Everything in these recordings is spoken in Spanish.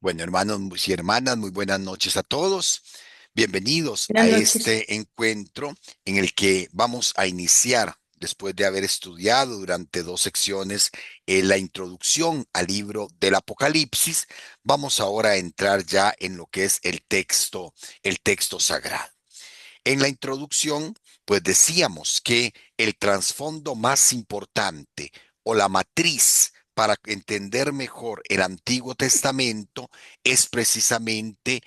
Bueno, hermanos y hermanas, muy buenas noches a todos. Bienvenidos Buenas a noches. este encuentro en el que vamos a iniciar, después de haber estudiado durante dos secciones la introducción al libro del Apocalipsis. Vamos ahora a entrar ya en lo que es el texto sagrado. En la introducción, pues decíamos que el trasfondo más importante o la matriz para entender mejor el Antiguo Testamento es precisamente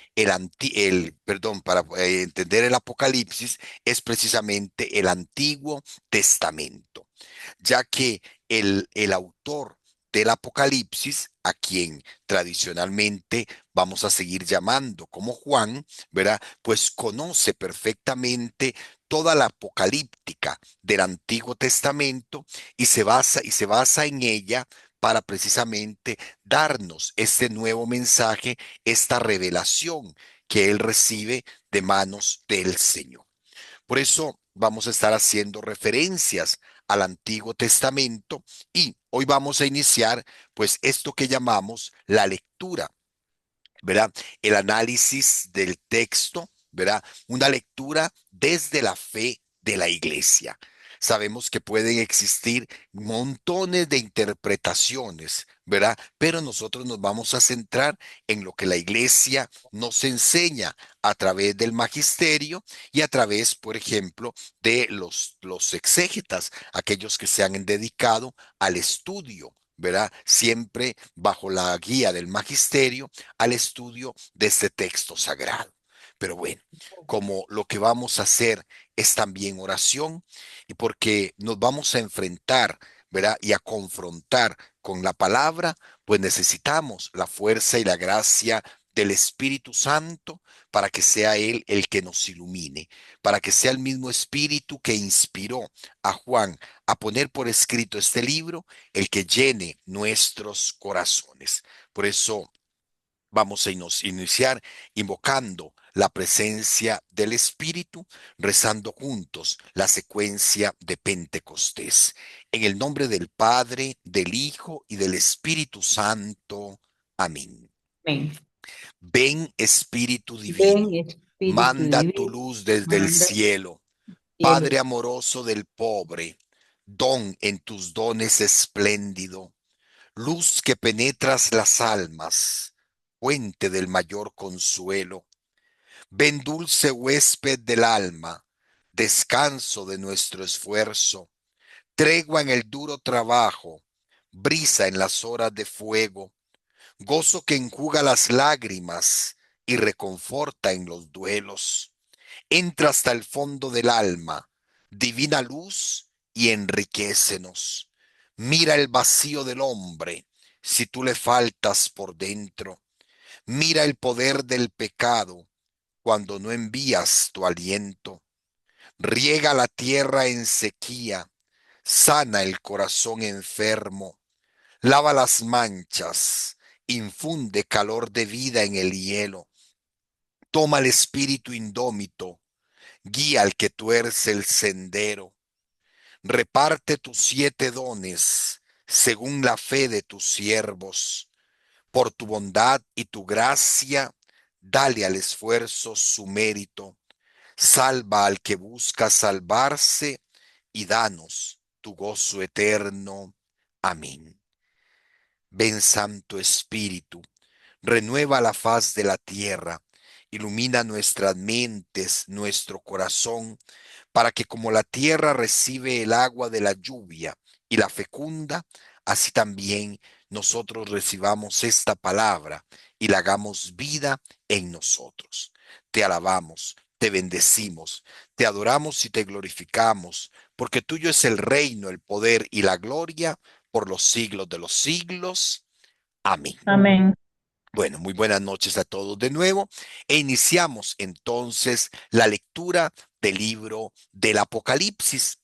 perdón, para entender el Apocalipsis es precisamente el Antiguo Testamento, ya que el autor del Apocalipsis, a quien tradicionalmente vamos a seguir llamando como Juan, ¿verdad? Pues conoce perfectamente toda la apocalíptica del Antiguo Testamento y se basa en ella para precisamente darnos este nuevo mensaje, esta revelación que él recibe de manos del Señor. Por eso vamos a estar haciendo referencias al Antiguo Testamento y hoy vamos a iniciar pues esto que llamamos la lectura, ¿verdad? El análisis del texto, ¿verdad? Una lectura desde la fe de la iglesia. Sabemos que pueden existir montones de interpretaciones, ¿verdad? Pero nosotros nos vamos a centrar en lo que la iglesia nos enseña a través del magisterio y a través, por ejemplo, de los exégetas, aquellos que se han dedicado al estudio, ¿verdad? Siempre bajo la guía del magisterio al estudio de este texto sagrado. Pero bueno, como lo que vamos a hacer es también oración y porque nos vamos a enfrentar, ¿verdad? Y a confrontar con la palabra, pues necesitamos la fuerza y la gracia del Espíritu Santo para que sea Él el que nos ilumine, para que sea el mismo Espíritu que inspiró a Juan a poner por escrito este libro, el que llene nuestros corazones. Por eso vamos a iniciar invocando la presencia del Espíritu, rezando juntos la secuencia de Pentecostés. En el nombre del Padre, del Hijo y del Espíritu Santo. Amén. Amén. Ven, Espíritu Ven, Divino, Espíritu manda tu Divino, luz desde el manda cielo, cielo. Padre amoroso del pobre, don en tus dones espléndido, luz que penetras las almas, fuente del mayor consuelo. Ven dulce huésped del alma, descanso de nuestro esfuerzo, tregua en el duro trabajo, brisa en las horas de fuego, gozo que enjuga las lágrimas y reconforta en los duelos. Entra hasta el fondo del alma, divina luz, y enriquécenos. Mira el vacío del hombre, si tú le faltas por dentro. Mira el poder del pecado cuando no envías tu aliento. Riega la tierra en sequía, sana el corazón enfermo, lava las manchas, infunde calor de vida en el hielo. Toma el espíritu indómito, guía al que tuerce el sendero. Reparte tus 7 dones según la fe de tus siervos. Por tu bondad y tu gracia, dale al esfuerzo su mérito. Salva al que busca salvarse y danos tu gozo eterno. Amén. Ven Santo Espíritu, renueva la faz de la tierra, ilumina nuestras mentes, nuestro corazón, para que como la tierra recibe el agua de la lluvia y la fecunda, así también nosotros recibamos esta palabra y la hagamos vida en nosotros. Te alabamos, te bendecimos, te adoramos y te glorificamos, porque tuyo es el reino, el poder y la gloria por los siglos de los siglos. Amén. Amén. Bueno, muy buenas noches a todos de nuevo e iniciamos entonces la lectura del libro del Apocalipsis.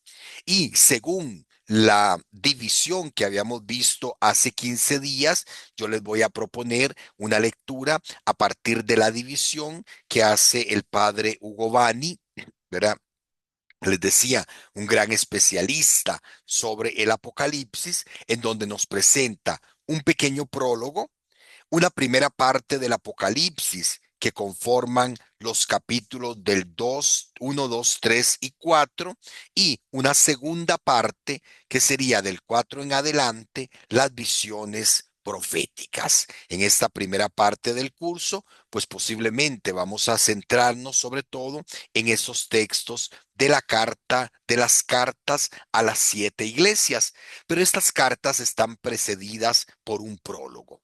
Y según la división que habíamos visto hace 15 días, yo les voy a proponer una lectura a partir de la división que hace el padre Hugo Bani, ¿verdad? Les decía, un gran especialista sobre el Apocalipsis, en donde nos presenta un pequeño prólogo, Una primera parte del Apocalipsis que conforman los capítulos del 2, 1, 2, 3 y 4, y una segunda parte que sería del 4 en adelante, las visiones proféticas. En esta primera parte del curso, pues posiblemente vamos a centrarnos sobre todo en esos textos de la carta, de las cartas a las 7 iglesias, pero estas cartas están precedidas por un prólogo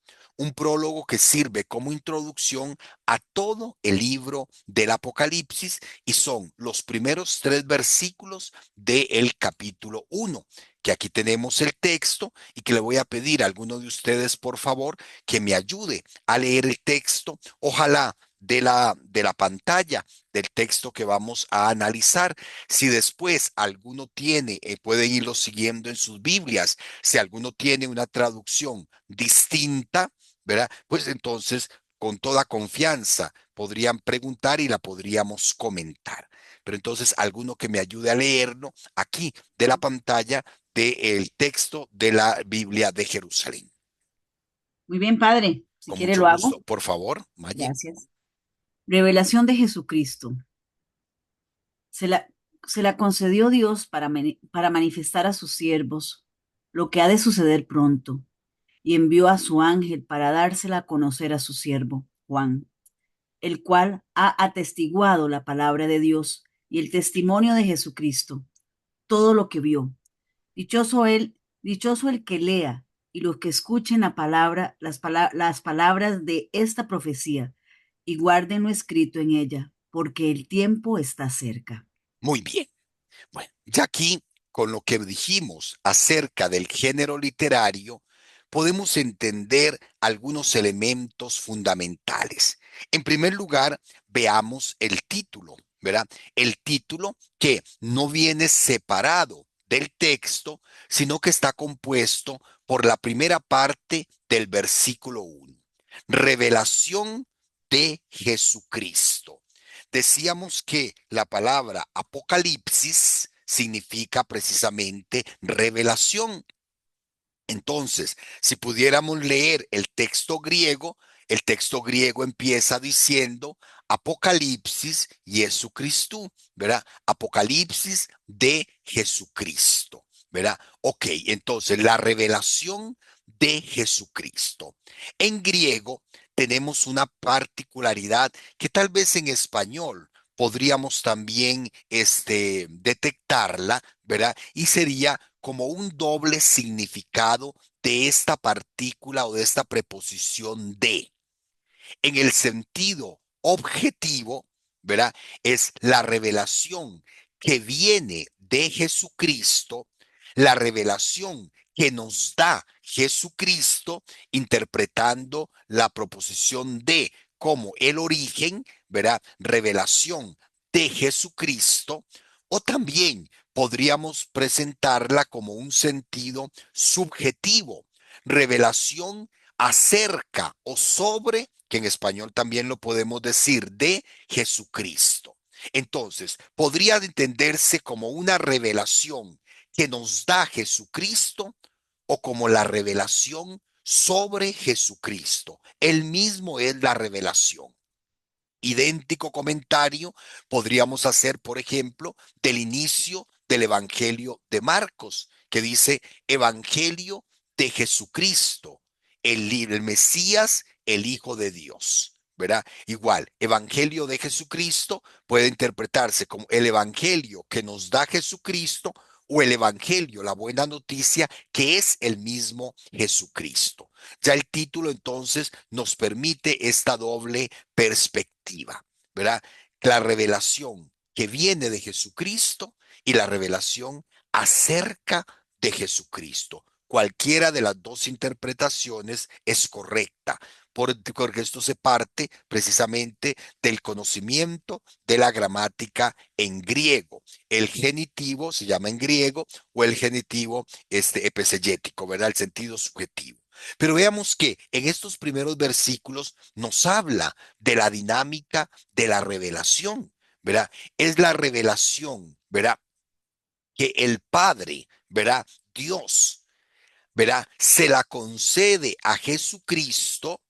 que sirve como introducción a todo el libro del Apocalipsis y son los primeros 3 versículos del capítulo 1, que aquí tenemos el texto y que le voy a pedir a alguno de ustedes, por favor, que me ayude a leer el texto, ojalá de la pantalla del texto que vamos a analizar. Si después alguno tiene, pueden irlo siguiendo en sus Biblias. Si alguno tiene una traducción distinta, ¿verdad? Pues entonces, con toda confianza, podrían preguntar y la podríamos comentar. Pero entonces, alguno que me ayude a leerlo aquí de la pantalla del texto de la Biblia de Jerusalén. Muy bien, padre. Si Con quiere mucho lo gusto, hago. por favor, Maggie. Gracias. Revelación de Jesucristo. Se la, se la concedió Dios para manifestar a sus siervos lo que ha de suceder pronto, y envió a su ángel para dársela a conocer a su siervo, Juan, el cual ha atestiguado la palabra de Dios y el testimonio de Jesucristo, todo lo que vio. Dichoso el que lea y los que escuchen las palabras de esta profecía y guarden lo escrito en ella, porque el tiempo está cerca. Muy bien. Bueno, ya aquí, con lo que dijimos acerca del género literario, podemos entender algunos elementos fundamentales. En primer lugar, veamos el título, ¿verdad? El título que no viene separado del texto, sino que está compuesto por la primera parte del versículo 1. Revelación de Jesucristo. Decíamos que la palabra Apocalipsis significa precisamente revelación. Entonces, si pudiéramos leer el texto griego empieza diciendo Apocalipsis Jesucristo, ¿verdad? Apocalipsis de Jesucristo, ¿verdad? Ok, entonces la revelación de Jesucristo. En griego tenemos una particularidad que tal vez en español podríamos también detectarla, ¿verdad? Y sería como un doble significado de esta partícula o de esta preposición de. En el sentido objetivo, ¿verdad? Es la revelación que viene de Jesucristo, la revelación que nos da Jesucristo, interpretando la proposición de como el origen, ¿verdad? Revelación de Jesucristo, o también podríamos presentarla como un sentido subjetivo, revelación acerca o sobre, que en español también lo podemos decir, de Jesucristo. Entonces, podría entenderse como una revelación que nos da Jesucristo o como la revelación sobre Jesucristo. Él mismo es la revelación. Idéntico comentario podríamos hacer, por ejemplo, del inicio del Evangelio de Marcos, que dice Evangelio de Jesucristo, el Mesías, el Hijo de Dios. ¿Verdad? Igual, Evangelio de Jesucristo puede interpretarse como el Evangelio que nos da Jesucristo o el Evangelio, la buena noticia, que es el mismo Jesucristo. Ya el título entonces nos permite esta doble perspectiva, ¿verdad? La revelación que viene de Jesucristo y la revelación acerca de Jesucristo. Cualquiera de las dos interpretaciones es correcta, porque esto se parte precisamente del conocimiento de la gramática en griego. El genitivo se llama en griego o el genitivo epesegético, ¿verdad? El sentido subjetivo. Pero veamos que en estos primeros versículos nos habla de la dinámica de la revelación, ¿verdad? Es la revelación, ¿verdad? Que el Padre, ¿verdad? Dios, ¿verdad? Se la concede a Jesucristo,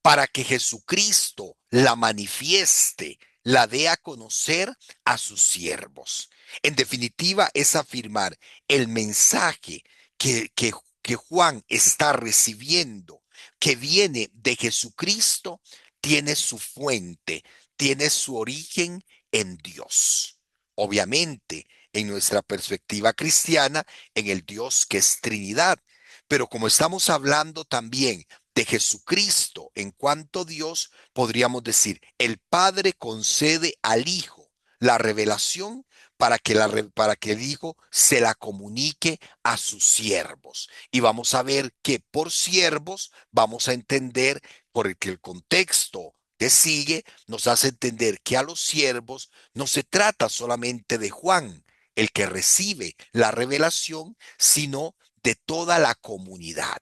para que Jesucristo la manifieste, la dé a conocer a sus siervos. En definitiva, es afirmar el mensaje que Juan está recibiendo, que viene de Jesucristo, tiene su fuente, tiene su origen en Dios. Obviamente, en nuestra perspectiva cristiana, en el Dios que es Trinidad. Pero como estamos hablando también de Jesucristo en cuanto Dios, podríamos decir, el Padre concede al Hijo la revelación para que el Hijo se la comunique a sus siervos. Y vamos a ver que por siervos vamos a entender, porque el contexto que sigue nos hace entender que a los siervos no se trata solamente de Juan, el que recibe la revelación, sino de toda la comunidad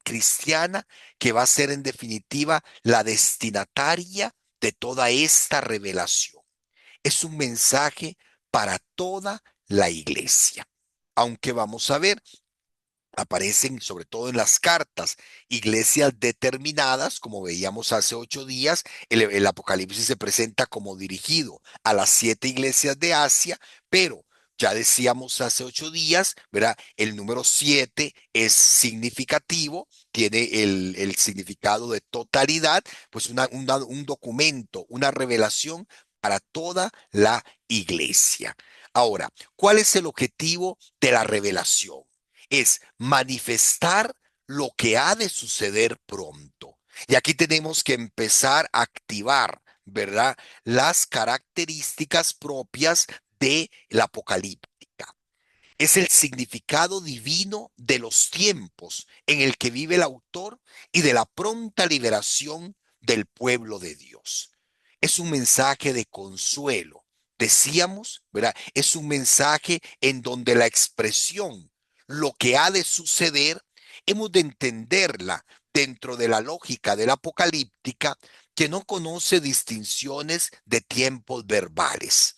cristiana que va a ser en definitiva la destinataria de toda esta revelación. Es un mensaje para toda la iglesia. Aunque vamos a ver, aparecen sobre todo en las cartas iglesias determinadas, como veíamos hace 8 días, el Apocalipsis se presenta como dirigido a las 7 iglesias de Asia, pero ya decíamos hace 8 días, ¿verdad? El número 7 es significativo, tiene el significado de totalidad, pues un documento, una revelación para toda la iglesia. Ahora, ¿cuál es el objetivo de la revelación? Es manifestar lo que ha de suceder pronto. Y aquí tenemos que empezar a activar, ¿verdad? Las características propias de la apocalíptica. Es el significado divino de los tiempos en el que vive el autor y de la pronta liberación del pueblo de Dios. Es un mensaje de consuelo. Decíamos, ¿verdad? Es un mensaje en donde la expresión, lo que ha de suceder, hemos de entenderla dentro de la lógica de la apocalíptica que no conoce distinciones de tiempos verbales,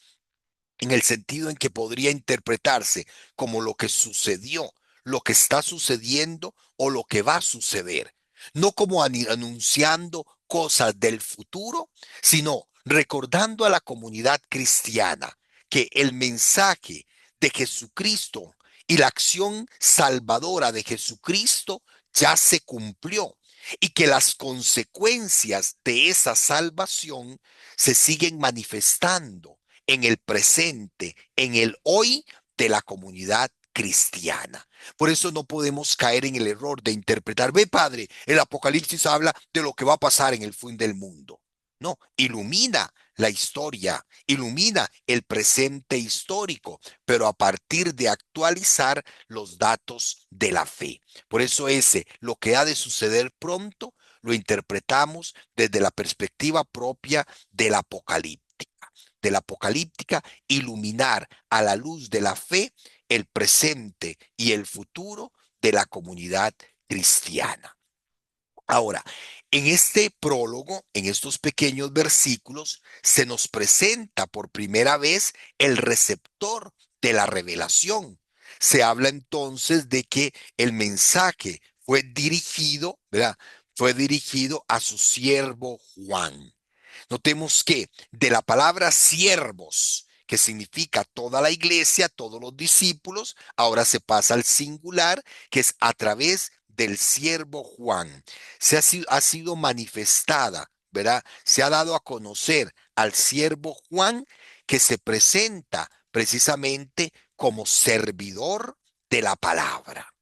en el sentido en que podría interpretarse como lo que sucedió, lo que está sucediendo o lo que va a suceder, no como anunciando cosas del futuro, sino recordando a la comunidad cristiana que el mensaje de Jesucristo y la acción salvadora de Jesucristo ya se cumplió y que las consecuencias de esa salvación se siguen manifestando en el presente, en el hoy de la comunidad cristiana. Por eso no podemos caer en el error de interpretar, ve padre, el Apocalipsis habla de lo que va a pasar en el fin del mundo. No, ilumina la historia, ilumina el presente histórico, pero a partir de actualizar los datos de la fe. Por eso lo que ha de suceder pronto, lo interpretamos desde la perspectiva propia del apocalíptica, iluminar a la luz de la fe el presente y el futuro de la comunidad cristiana. Ahora, en este prólogo, en estos pequeños versículos, se nos presenta por primera vez el receptor de la revelación. Se habla entonces de que el mensaje fue dirigido, ¿verdad? Fue dirigido a su siervo Juan. Notemos que de la palabra siervos, que significa toda la iglesia, todos los discípulos, ahora se pasa al singular, que es a través del siervo Juan. Ha sido manifestada, ¿verdad? Se ha dado a conocer al siervo Juan que se presenta precisamente como servidor de la palabra,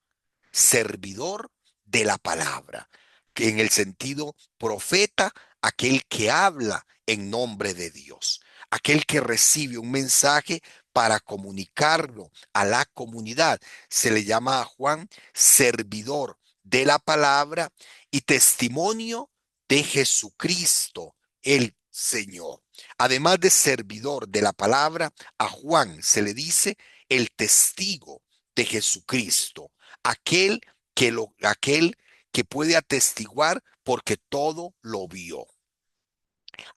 servidor de la palabra, que en el sentido profeta, aquel que habla en nombre de Dios, aquel que recibe un mensaje para comunicarlo a la comunidad. Se le llama a Juan servidor de la palabra y testimonio de Jesucristo, el Señor. Además de servidor de la palabra, a Juan se le dice el testigo de Jesucristo, aquel aquel que puede atestiguar porque todo lo vio.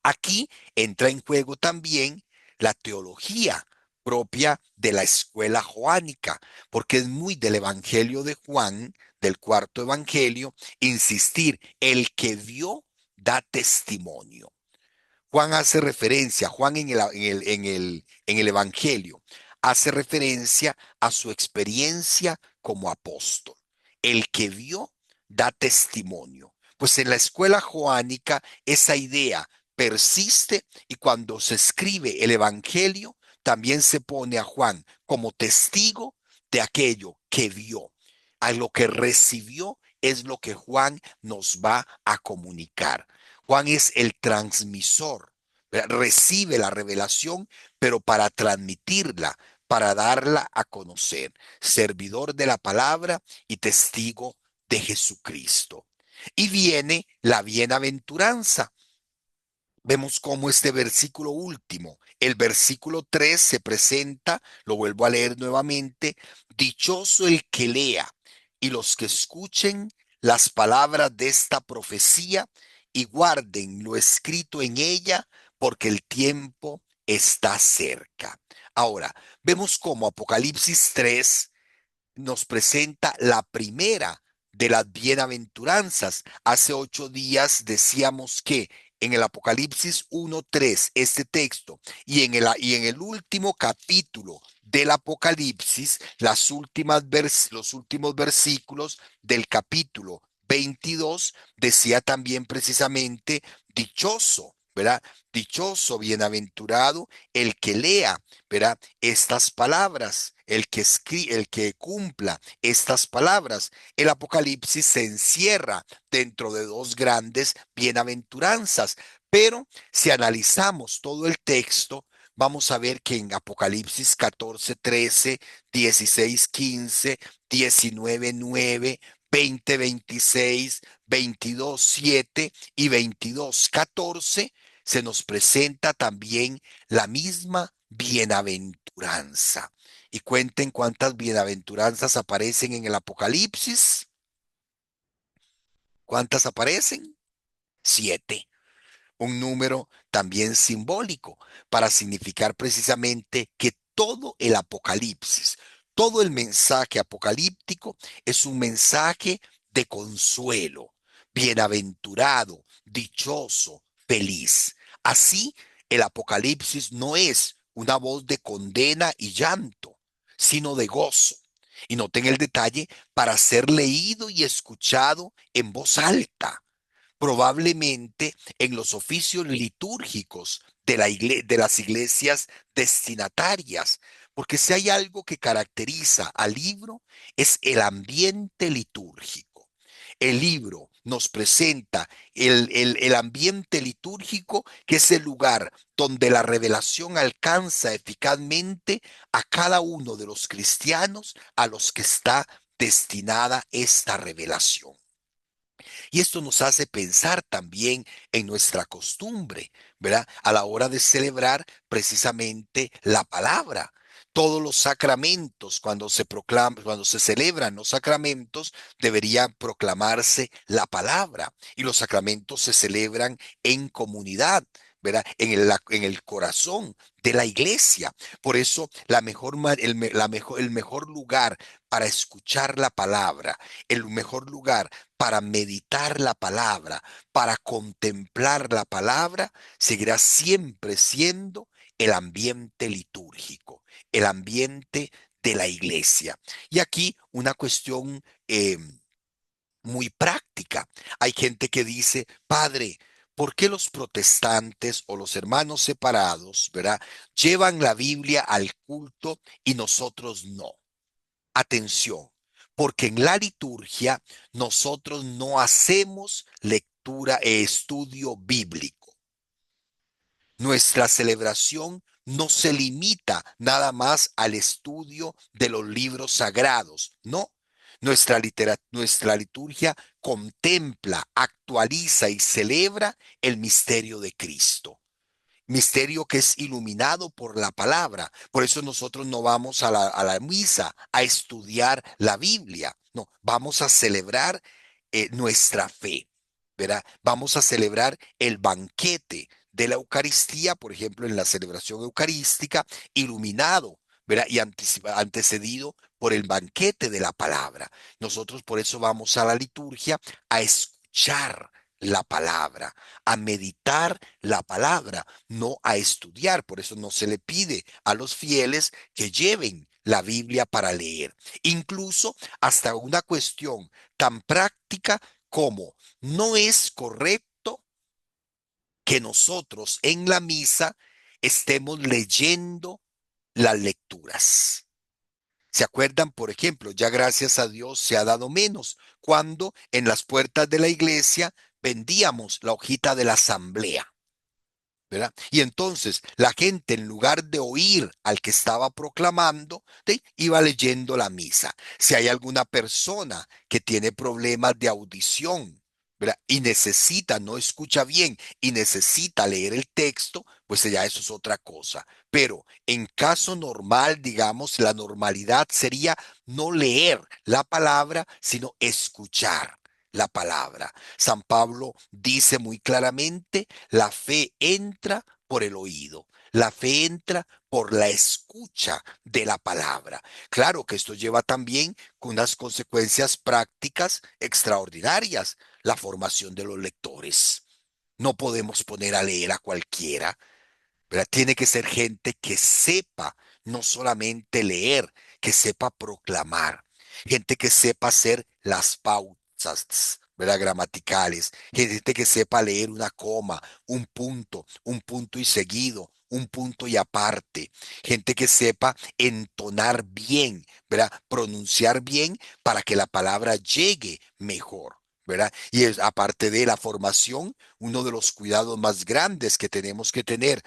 Aquí entra en juego también la teología propia de la escuela joánica, porque es muy del Evangelio de Juan del cuarto evangelio, insistir, el que vio da testimonio. Juan hace referencia, Juan en el Evangelio, hace referencia a su experiencia como apóstol. El que vio da testimonio. Pues en la escuela joánica esa idea persiste y cuando se escribe el Evangelio, también se pone a Juan como testigo de aquello que vio. A lo que recibió es lo que Juan nos va a comunicar. Juan es el transmisor, ¿verdad? Recibe la revelación, pero para transmitirla, para darla a conocer, servidor de la palabra y testigo de Jesucristo. Y viene la bienaventuranza. Vemos cómo este versículo último, el versículo 3 se presenta, lo vuelvo a leer nuevamente, dichoso el que lea y los que escuchen las palabras de esta profecía y guarden lo escrito en ella, porque el tiempo está cerca. Ahora, vemos cómo Apocalipsis 3 nos presenta la primera de las bienaventuranzas. Hace 8 días decíamos que en el Apocalipsis 1:3, este texto, y en el último capítulo del Apocalipsis, los últimos versículos del capítulo 22, decía también precisamente, dichoso, ¿verdad? Dichoso, bienaventurado el que lea, ¿verdad? Estas palabras, el que cumpla estas palabras. El Apocalipsis se encierra dentro de dos grandes bienaventuranzas, pero si analizamos todo el texto, vamos a ver que en Apocalipsis 14, 13, 16, 15, 19, 9, 20, 26, 22, 7 y 22, 14, se nos presenta también la misma bienaventuranza. Y cuenten cuántas bienaventuranzas aparecen en el Apocalipsis. ¿Cuántas aparecen? 7. Un número también simbólico para significar precisamente que todo el Apocalipsis, todo el mensaje apocalíptico es un mensaje de consuelo, bienaventurado, dichoso, feliz. Así, el Apocalipsis no es una voz de condena y llanto, sino de gozo. Y noten el detalle, para ser leído y escuchado en voz alta, probablemente en los oficios litúrgicos de las iglesias destinatarias, porque si hay algo que caracteriza al libro es el ambiente litúrgico. El libro nos presenta el ambiente litúrgico, que es el lugar donde la revelación alcanza eficazmente a cada uno de los cristianos a los que está destinada esta revelación. Y esto nos hace pensar también en nuestra costumbre, ¿verdad? A la hora de celebrar precisamente la palabra. Todos los sacramentos, cuando se celebran los sacramentos, deberían proclamarse la palabra. Y los sacramentos se celebran en comunidad, ¿verdad? En el corazón de la iglesia. Por eso el mejor lugar para escuchar la palabra, el mejor lugar para meditar la palabra, para contemplar la palabra, seguirá siempre siendo el ambiente litúrgico, el ambiente de la iglesia. Y aquí una cuestión muy práctica. Hay gente que dice, padre, ¿por qué los protestantes o los hermanos separados, ¿verdad? Llevan la Biblia al culto y nosotros no? Atención, porque en la liturgia nosotros no hacemos lectura e estudio bíblico. Nuestra celebración no se limita nada más al estudio de los libros sagrados, no. Nuestra liturgia contempla, actualiza y celebra el misterio de Cristo, misterio que es iluminado por la palabra. Por eso nosotros no vamos a la misa a estudiar la Biblia, no, vamos a celebrar nuestra fe, ¿verdad? Vamos a celebrar el banquete de la Eucaristía, por ejemplo, en la celebración eucarística, iluminado, ¿verdad? Y antecedido por el banquete de la palabra. Nosotros por eso vamos a la liturgia a escuchar la palabra, a meditar la palabra, no a estudiar. Por eso no se le pide a los fieles que lleven la Biblia para leer. Incluso hasta una cuestión tan práctica como no es correcto que nosotros en la misa estemos leyendo las lecturas. ¿Se acuerdan? Por ejemplo, ya gracias a Dios se ha dado menos cuando en las puertas de la iglesia vendíamos la hojita de la asamblea. ¿Verdad? Y entonces la gente, en lugar de oír al que estaba proclamando, ¿sí?, iba leyendo la misa. Si hay alguna persona que tiene problemas de audición, ¿verdad?, y necesita, no escucha bien y necesita leer el texto, pues ya eso es otra cosa. Pero en caso normal, digamos, la normalidad sería no leer la palabra, sino escuchar la palabra. San Pablo dice muy claramente: la fe entra por el oído, la fe entra por la escucha de la palabra. Claro que esto lleva también con unas consecuencias prácticas extraordinarias: la formación de los lectores. No podemos poner a leer a cualquiera, ¿verdad? Tiene que ser gente que sepa no solamente leer, que sepa proclamar, gente que sepa hacer las pausas, ¿verdad?, gramaticales, gente que sepa leer una coma, un punto y seguido, un punto y aparte, gente que sepa entonar bien, ¿verdad?, pronunciar bien para que la palabra llegue mejor. ¿Verdad? Y es, aparte de la formación, uno de los cuidados más grandes que tenemos que tener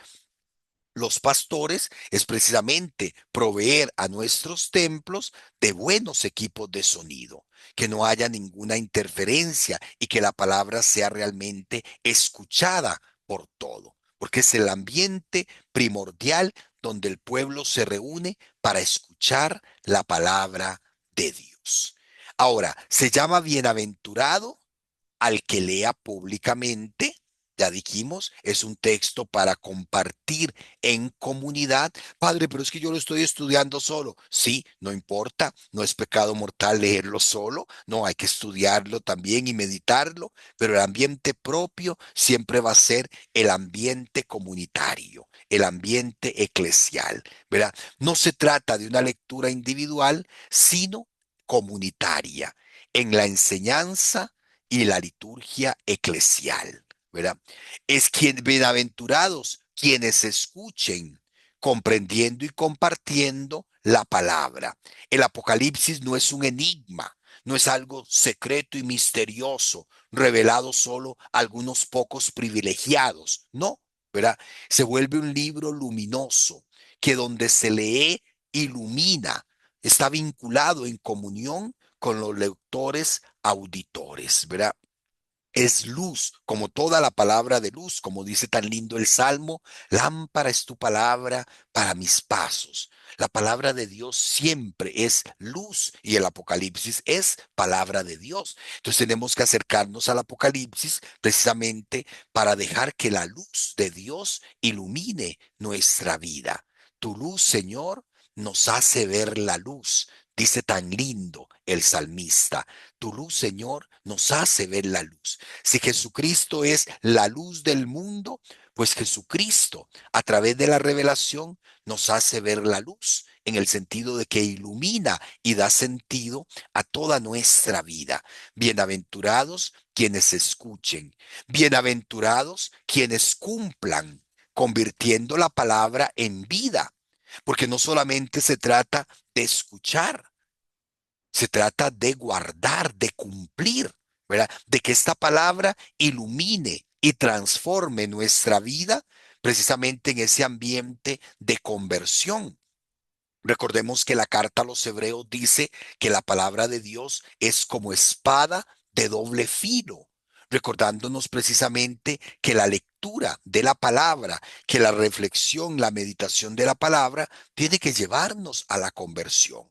los pastores es precisamente proveer a nuestros templos de buenos equipos de sonido, que no haya ninguna interferencia y que la palabra sea realmente escuchada por todo, porque es el ambiente primordial donde el pueblo se reúne para escuchar la palabra de Dios. Ahora, se llama bienaventurado al que lea públicamente. Ya dijimos, es un texto para compartir en comunidad. Padre, pero es que yo lo estoy estudiando solo. Sí, no importa, no es pecado mortal leerlo solo. No, hay que estudiarlo también y meditarlo, pero el ambiente propio siempre va a ser el ambiente comunitario, el ambiente eclesial, ¿verdad? No se trata de una lectura individual, sino comunitaria, en la enseñanza y la liturgia eclesial, ¿verdad? Es quien, bienaventurados quienes escuchen, comprendiendo y compartiendo la palabra. El Apocalipsis no es un enigma, no es algo secreto y misterioso, revelado solo a algunos pocos privilegiados, no, ¿verdad? Se vuelve un libro luminoso que donde se lee ilumina, está vinculado en comunión con los lectores auditores, ¿verdad? Es luz, como toda la palabra de luz, como dice tan lindo el Salmo: lámpara es tu palabra para mis pasos. La palabra de Dios siempre es luz y el Apocalipsis es palabra de Dios. Entonces tenemos que acercarnos al Apocalipsis precisamente para dejar que la luz de Dios ilumine nuestra vida. Tu luz, Señor, nos hace ver la luz. Dice tan lindo el salmista: tu luz, Señor, nos hace ver la luz. Si Jesucristo es la luz del mundo, pues Jesucristo, a través de la revelación, nos hace ver la luz, en el sentido de que ilumina y da sentido a toda nuestra vida. Bienaventurados quienes escuchen, bienaventurados quienes cumplan, convirtiendo la palabra en vida, porque no solamente se trata de escuchar, se trata de guardar, de cumplir, ¿verdad? De que esta palabra ilumine y transforme nuestra vida precisamente en ese ambiente de conversión. Recordemos que la carta a los Hebreos dice que la palabra de Dios es como espada de doble filo, recordándonos precisamente que la lectura de la palabra, que la reflexión, la meditación de la palabra tiene que llevarnos a la conversión.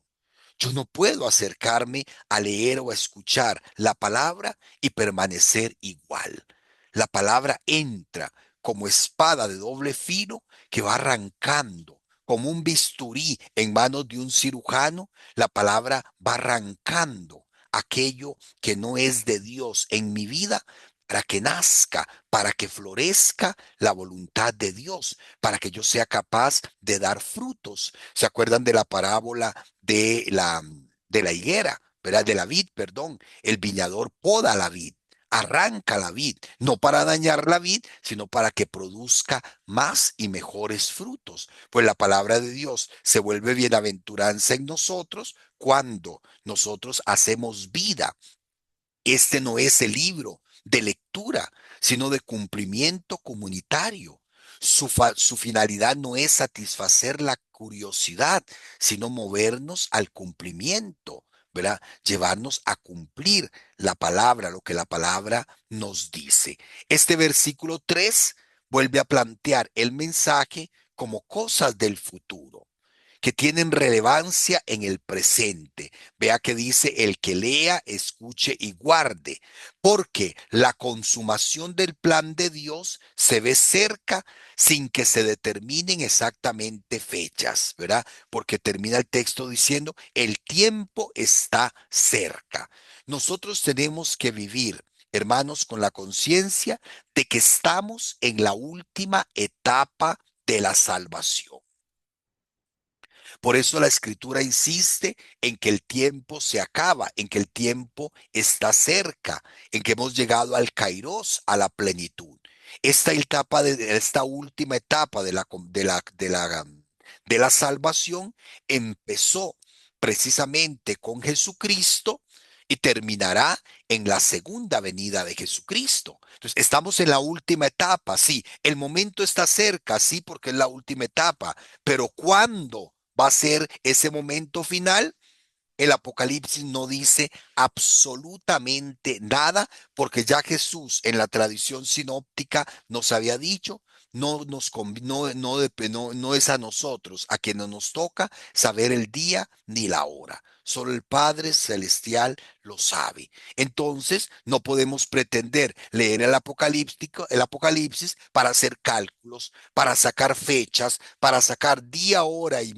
Yo no puedo acercarme a leer o a escuchar la palabra y permanecer igual. La palabra entra como espada de doble filo que va arrancando, como un bisturí en manos de un cirujano, la palabra va arrancando aquello que no es de Dios en mi vida para que nazca, para que florezca la voluntad de Dios, para que yo sea capaz de dar frutos. ¿Se acuerdan de la parábola de la higuera, ¿verdad? De la vid, perdón. El viñador poda la vid, arranca la vid, no para dañar la vid, sino para que produzca más y mejores frutos. Pues la palabra de Dios se vuelve bienaventuranza en nosotros cuando nosotros hacemos vida. Este no es el libro de lectura, sino de cumplimiento comunitario. Su finalidad no es satisfacer la curiosidad, sino movernos al cumplimiento, ¿verdad? Llevarnos a cumplir la palabra, lo que la palabra nos dice. Este versículo 3 vuelve a plantear el mensaje como cosas del futuro que tienen relevancia en el presente. Vea que dice el que lea, escuche y guarde, porque la consumación del plan de Dios se ve cerca sin que se determinen exactamente fechas, ¿verdad? Porque termina el texto diciendo, el tiempo está cerca. Nosotros tenemos que vivir, hermanos, con la conciencia de que estamos en la última etapa de la salvación. Por eso la escritura insiste en que el tiempo se acaba, en que el tiempo está cerca, en que hemos llegado al kairos, a la plenitud. Esta última etapa de la salvación empezó precisamente con Jesucristo y terminará en la segunda venida de Jesucristo. Entonces, estamos en la última etapa, sí. El momento está cerca, sí, porque es la última etapa. Pero ¿cuándo va a ser ese momento final? El Apocalipsis no dice absolutamente nada, porque ya Jesús en la tradición sinóptica nos había dicho, no es a nosotros a quienes nos toca saber el día ni la hora. Solo el Padre Celestial lo sabe. Entonces, no podemos pretender leer el Apocalipsis para hacer cálculos, para sacar fechas, para sacar día, hora y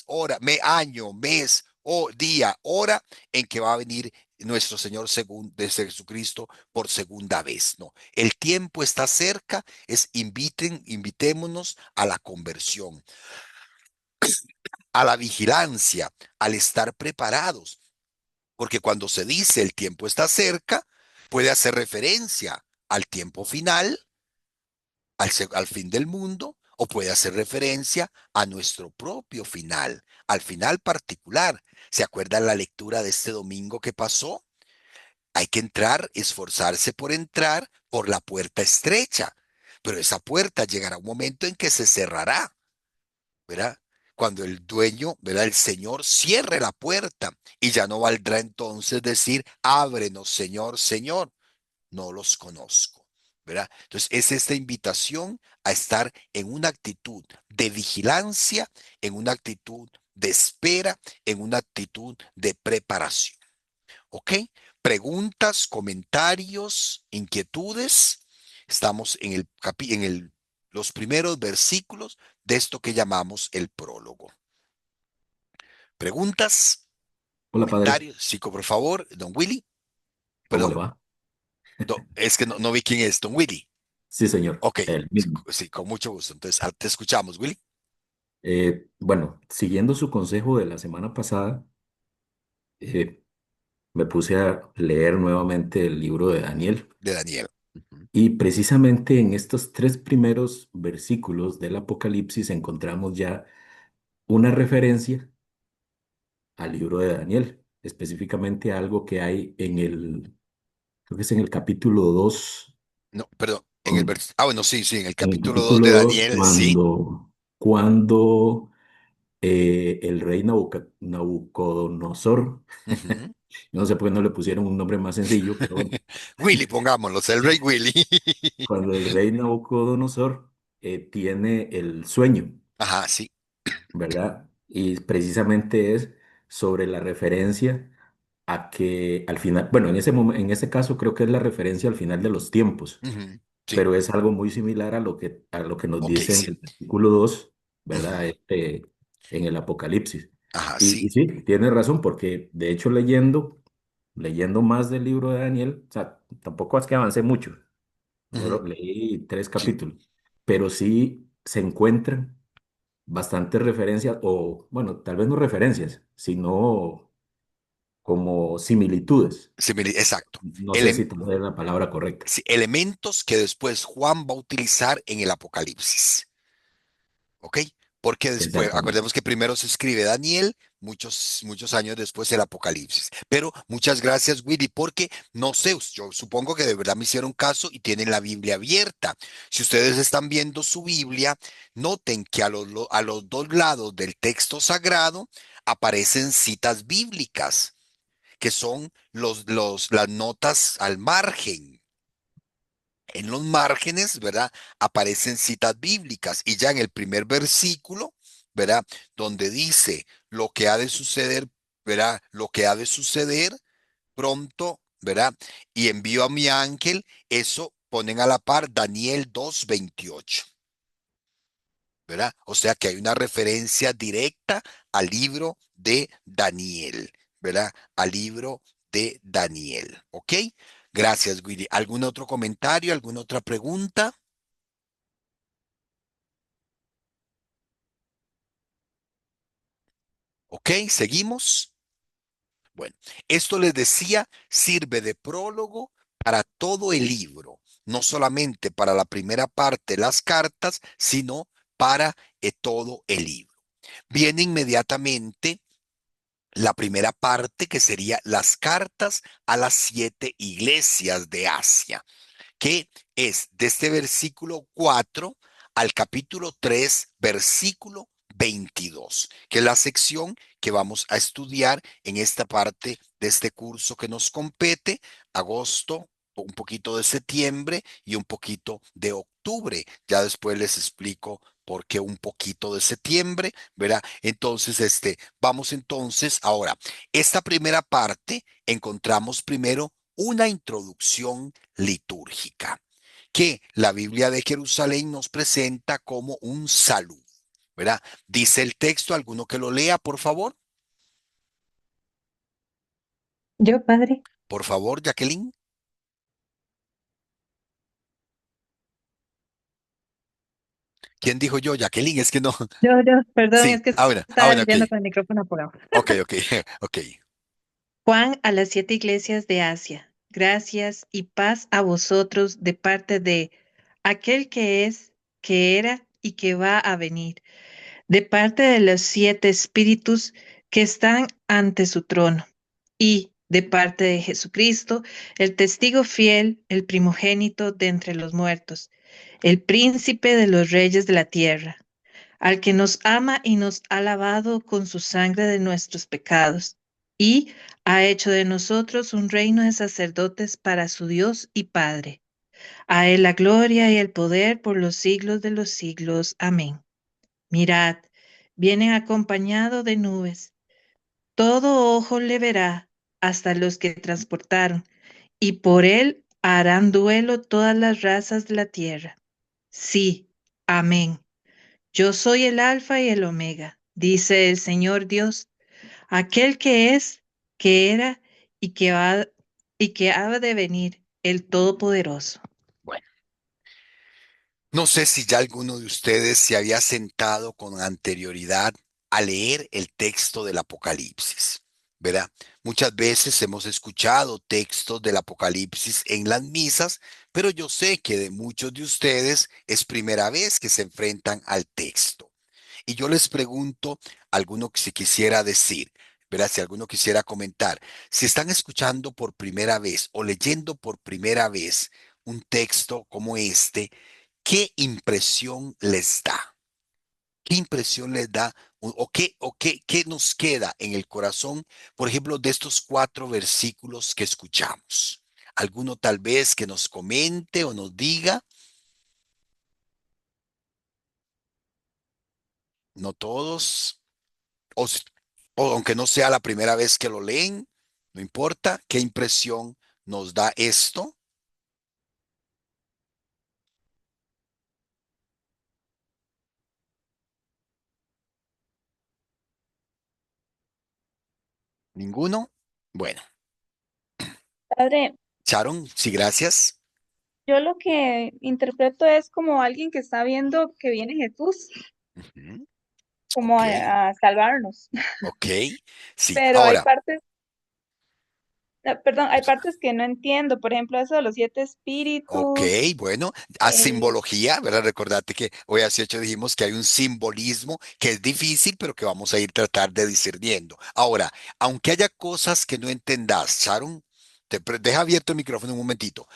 hora, año, mes, o día, hora en que va a venir nuestro Señor desde Jesucristo por segunda vez. No, el tiempo está cerca, invitémonos a la conversión, a la vigilancia, al estar preparados, porque cuando se dice el tiempo está cerca, puede hacer referencia al tiempo final, al fin del mundo, o puede hacer referencia a nuestro propio final, al final particular. ¿Se acuerdan la lectura de este domingo que pasó? Hay que entrar, esforzarse por entrar por la puerta estrecha, pero esa puerta llegará un momento en que se cerrará, ¿verdad? Cuando el dueño, ¿verdad? El Señor cierre la puerta y ya no valdrá entonces decir, ábrenos, Señor, Señor, no los conozco, ¿verdad? Entonces, es esta invitación a estar en una actitud de vigilancia, en una actitud de espera, en una actitud de preparación, ¿ok? Preguntas, comentarios, inquietudes. Estamos en los primeros versículos de esto que llamamos el prólogo. Preguntas, Hola, padre. comentarios, chico, por favor, don Willy, ¿Cómo le perdón, va? es que no vi quién es, don Willy. Sí, señor, Ok, el mismo. sí, con mucho gusto. Entonces, te escuchamos, Willy, Bueno, siguiendo su consejo de la semana pasada, eh, me puse a leer nuevamente el libro de Daniel de Daniel. Ujú. y precisamente en estos tres primeros versículos del Apocalipsis encontramos ya una referencia al libro de Daniel, específicamente algo que hay creo que es en el capítulo 2, No, perdón, con- bueno, sí, sí, en el en el capítulo 2 capítulo de 2 Daniel, sí. cuando el rey Nabucodonosor, Ujú. no sé por qué no le pusieron un nombre más sencillo, pero bueno, Willy, pongámoslo, el rey Willy. cuando el rey Nabucodonosor tiene el sueño, Ajá, sí. ¿verdad? Y precisamente es sobre la referencia a que al final, bueno, en ese caso creo que es la referencia al final de los tiempos, Ujú. Sí, pero es algo muy similar a lo que nos ok, dice en sí. el versículo 2. ¿verdad? En el Apocalipsis. Ajá, Y sí. sí, tiene razón, porque de hecho leyendo más del libro de Daniel, o sea, tampoco es que avancé mucho, Ujú. solo leí tres Sí. capítulos, pero sí se encuentran bastantes referencias, o bueno, tal vez no referencias, sino como similitudes. Exacto. No sé si tal vez es la palabra correcta. Sí, elementos que después Juan va a utilizar en el Apocalipsis. ¿Ok? Porque después, Exactamente. acordemos que primero se escribe Daniel, muchos años después el Apocalipsis. Pero muchas gracias, Willy, porque no sé, yo supongo que de verdad me hicieron caso y tienen la Biblia abierta. Si ustedes están viendo su Biblia, noten que a los dos lados del texto sagrado aparecen citas bíblicas, que son las notas al margen. En los márgenes, ¿verdad? Aparecen citas bíblicas y ya en el primer versículo, ¿verdad? Donde dice lo que ha de suceder, ¿verdad? Lo que ha de suceder pronto, ¿verdad? Y envío a mi ángel, eso ponen a la par Daniel 2:28, ¿verdad? O sea que hay una referencia directa al libro de Daniel, ¿verdad? Al libro de Daniel, ¿ok? Gracias, Willy. ¿Algún otro comentario? ¿Alguna otra pregunta? ¿Ok? ¿Seguimos? Bueno, esto les decía, sirve de prólogo para todo el libro, no solamente para la primera parte, las cartas, sino para todo el libro. Viene inmediatamente la primera parte, que sería las cartas a las 7 iglesias de Asia, que es de este versículo 4 al capítulo 3 versículo 22, que es la sección que vamos a estudiar en esta parte de este curso que nos compete, agosto, un poquito de septiembre y un poquito de octubre. Ya después les explico por qué un poquito de septiembre, ¿verdad? Entonces, vamos entonces ahora. Esta primera parte encontramos primero una introducción litúrgica que la Biblia de Jerusalén nos presenta como un saludo, ¿verdad? Dice el texto, alguno que lo lea, por favor. Yo, padre. Por favor, Jacqueline. ¿Quién dijo yo? Jacqueline, es que no. Yo, perdón, Sí, es que estaba ahora, ok, leyendo con el micrófono apagado. ok, ok, ok. Juan a las 7 iglesias de Asia. Gracias y paz a vosotros de parte de aquel que es, que era y que va a venir, de parte de los 7 espíritus que están ante su trono, y de parte de Jesucristo, el testigo fiel, el primogénito de entre los muertos, el príncipe de los reyes de la tierra, al que nos ama y nos ha lavado con su sangre de nuestros pecados, y ha hecho de nosotros un reino de sacerdotes para su Dios y Padre. A él la gloria y el poder por los siglos de los siglos. Amén. Mirad, viene acompañado de nubes. Todo ojo le verá, hasta los que transportaron, y por él harán duelo todas las razas de la tierra. Sí, amén. Yo soy el Alfa y el Omega, dice el Señor Dios, aquel que es, que era y que ha de venir, el Todopoderoso. Bueno, no sé si ya alguno de ustedes se había sentado con anterioridad a leer el texto del Apocalipsis, ¿verdad? Muchas veces hemos escuchado textos del Apocalipsis en las misas, pero yo sé que de muchos de ustedes es primera vez que se enfrentan al texto. Y yo les pregunto, alguno que si quisiera decir, ¿verdad? Si alguno quisiera comentar, si están escuchando por primera vez o leyendo por primera vez un texto como este, ¿qué impresión les da? ¿Qué impresión les da? ¿Qué nos queda en el corazón, por ejemplo, de estos 4 versículos que escuchamos? ¿Alguno tal vez que nos comente o nos diga? No todos. O, s- o aunque no sea la primera vez que lo leen, no importa. ¿Qué impresión nos da esto? ¿Ninguno? Bueno, Padre, Sharon, sí, gracias. yo lo que interpreto es como alguien que está viendo que viene Jesús, Ujú. como Ok, a salvarnos. ok, sí. Pero hay Ahora, partes, perdón, hay partes que no entiendo. Por ejemplo, eso de los siete ok, espíritus. bueno, a eh, simbología, ¿verdad? Recordate que hoy hace 8 dijimos que hay un simbolismo que es difícil, pero que vamos a ir tratar de discerniendo. Ahora, aunque haya cosas que no entendás, Sharon, deja abierto el micrófono un momentito.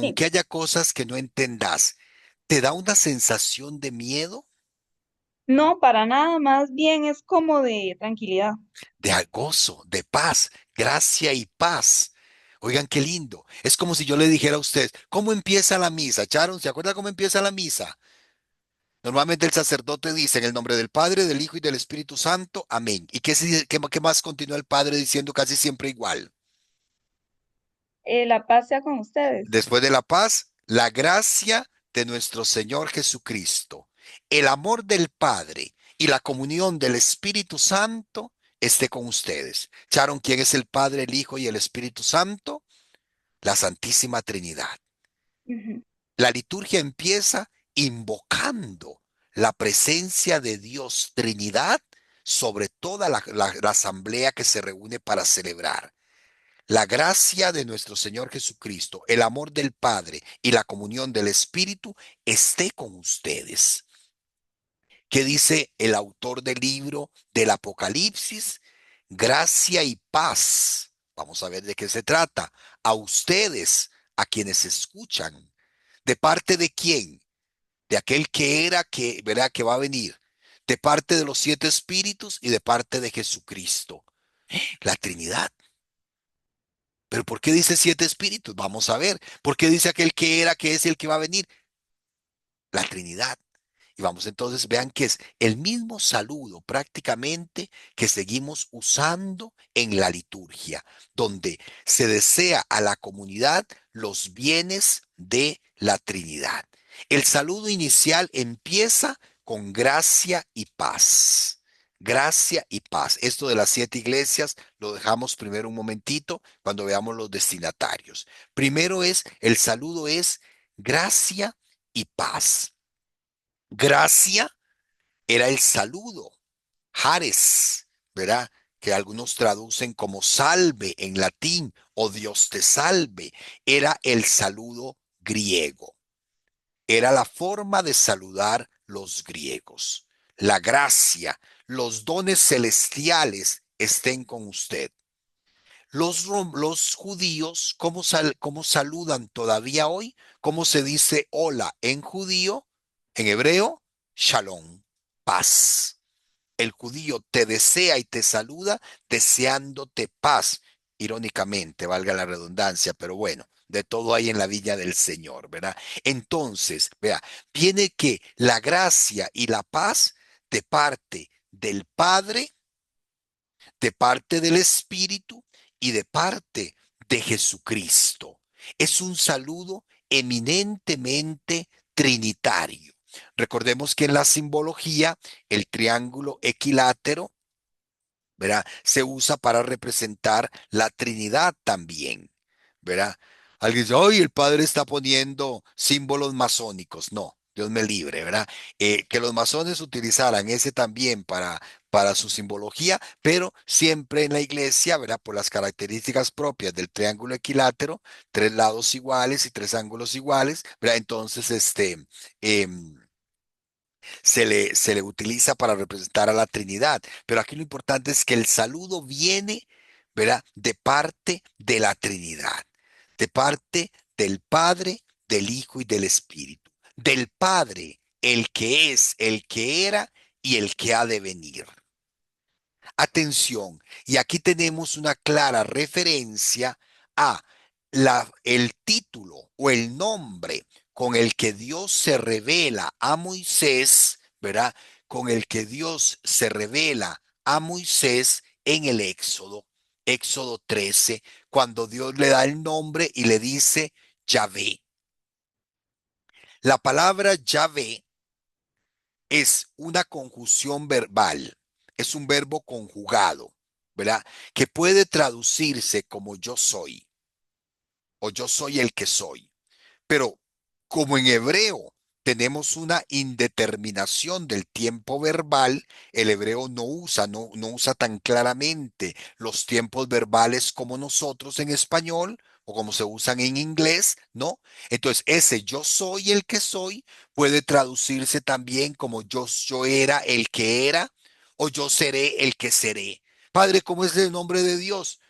sí, Aunque haya cosas que no entendás, ¿te da una sensación de miedo? no, para nada, más bien es como de tranquilidad. De gozo, de paz, gracia y paz. Oigan, qué lindo. Es como si yo le dijera a usted, ¿cómo empieza la misa? Sharon, ¿se acuerda cómo empieza la misa? Normalmente el sacerdote dice en el nombre del Padre, del Hijo y del Espíritu Santo, amén. ¿Y qué más continúa el Padre diciendo casi siempre igual? La paz sea con ustedes. Después de la paz, la gracia de nuestro Señor Jesucristo, el amor del Padre y la comunión del Espíritu Santo esté con ustedes. ¿Echaron quién es el Padre, el Hijo y el Espíritu Santo? La Santísima Trinidad. Ujú, La liturgia empieza invocando la presencia de Dios Trinidad sobre toda la asamblea que se reúne para celebrar. La gracia de nuestro Señor Jesucristo, el amor del Padre y la comunión del Espíritu esté con ustedes. ¿Qué dice el autor del libro del Apocalipsis? Gracia y paz. Vamos a ver de qué se trata. A ustedes, a quienes escuchan. ¿De parte de quién? De aquel que era, que verá que va a venir. De parte de los siete espíritus y de parte de Jesucristo. La Trinidad. ¿Pero por qué dice siete espíritus? Vamos a ver. ¿Por qué dice aquel que era, que es y el que va a venir? La Trinidad. Y vamos entonces, vean que es el mismo saludo prácticamente que seguimos usando en la liturgia, donde se desea a la comunidad los bienes de la Trinidad. El saludo inicial empieza con gracia y paz. Gracia y paz. Esto de las siete iglesias lo dejamos primero un momentito cuando veamos los destinatarios. Primero el saludo es gracia y paz. Gracia era el saludo, Hares, ¿verdad? Que algunos traducen como salve en latín o Dios te salve. Era el saludo griego. Era la forma de saludar los griegos. La gracia, los dones celestiales estén con usted. Los judíos, ¿cómo saludan todavía hoy? ¿Cómo se dice hola en judío? En hebreo, shalom, paz. El judío te desea y te saluda deseándote paz. Irónicamente, valga la redundancia, pero bueno, de todo hay en la viña del Señor, ¿verdad? Entonces, vea, viene que la gracia y la paz de parte del Padre, de parte del Espíritu y de parte de Jesucristo. Es un saludo eminentemente trinitario. Recordemos que en la simbología el triángulo equilátero, ¿verdad? Se usa para representar la Trinidad también, ¿verdad? Alguien dice, hoy el padre está poniendo símbolos masónicos. No, Dios me libre, ¿verdad? Que los masones utilizaran ese también para su simbología, pero siempre en la iglesia, ¿verdad? Por las características propias del triángulo equilátero, tres lados iguales y tres ángulos iguales, ¿verdad? Entonces, em, se le utiliza para representar a la Trinidad. Pero aquí lo importante es que el saludo viene, ¿verdad? De parte de la Trinidad, de parte del Padre, del Hijo y del Espíritu. Del Padre, el que es, el que era y el que ha de venir. Atención, y aquí tenemos una clara referencia a el título o el nombre con el que Dios se revela a Moisés, ¿verdad? Con el que Dios se revela a Moisés en el Éxodo, Éxodo 13, cuando Dios le da el nombre y le dice Yahvé. La palabra Yahvé es una conjunción verbal, es un verbo conjugado. ¿verdad? Que puede traducirse como yo soy o yo soy el que soy. Pero como en hebreo tenemos una indeterminación del tiempo verbal, el hebreo no usa tan claramente los tiempos verbales como nosotros en español o como se usan en inglés, ¿no? Entonces, ese yo soy el que soy puede traducirse también como yo era el que era o yo seré el que seré. Padre, ¿cómo es el nombre de Dios?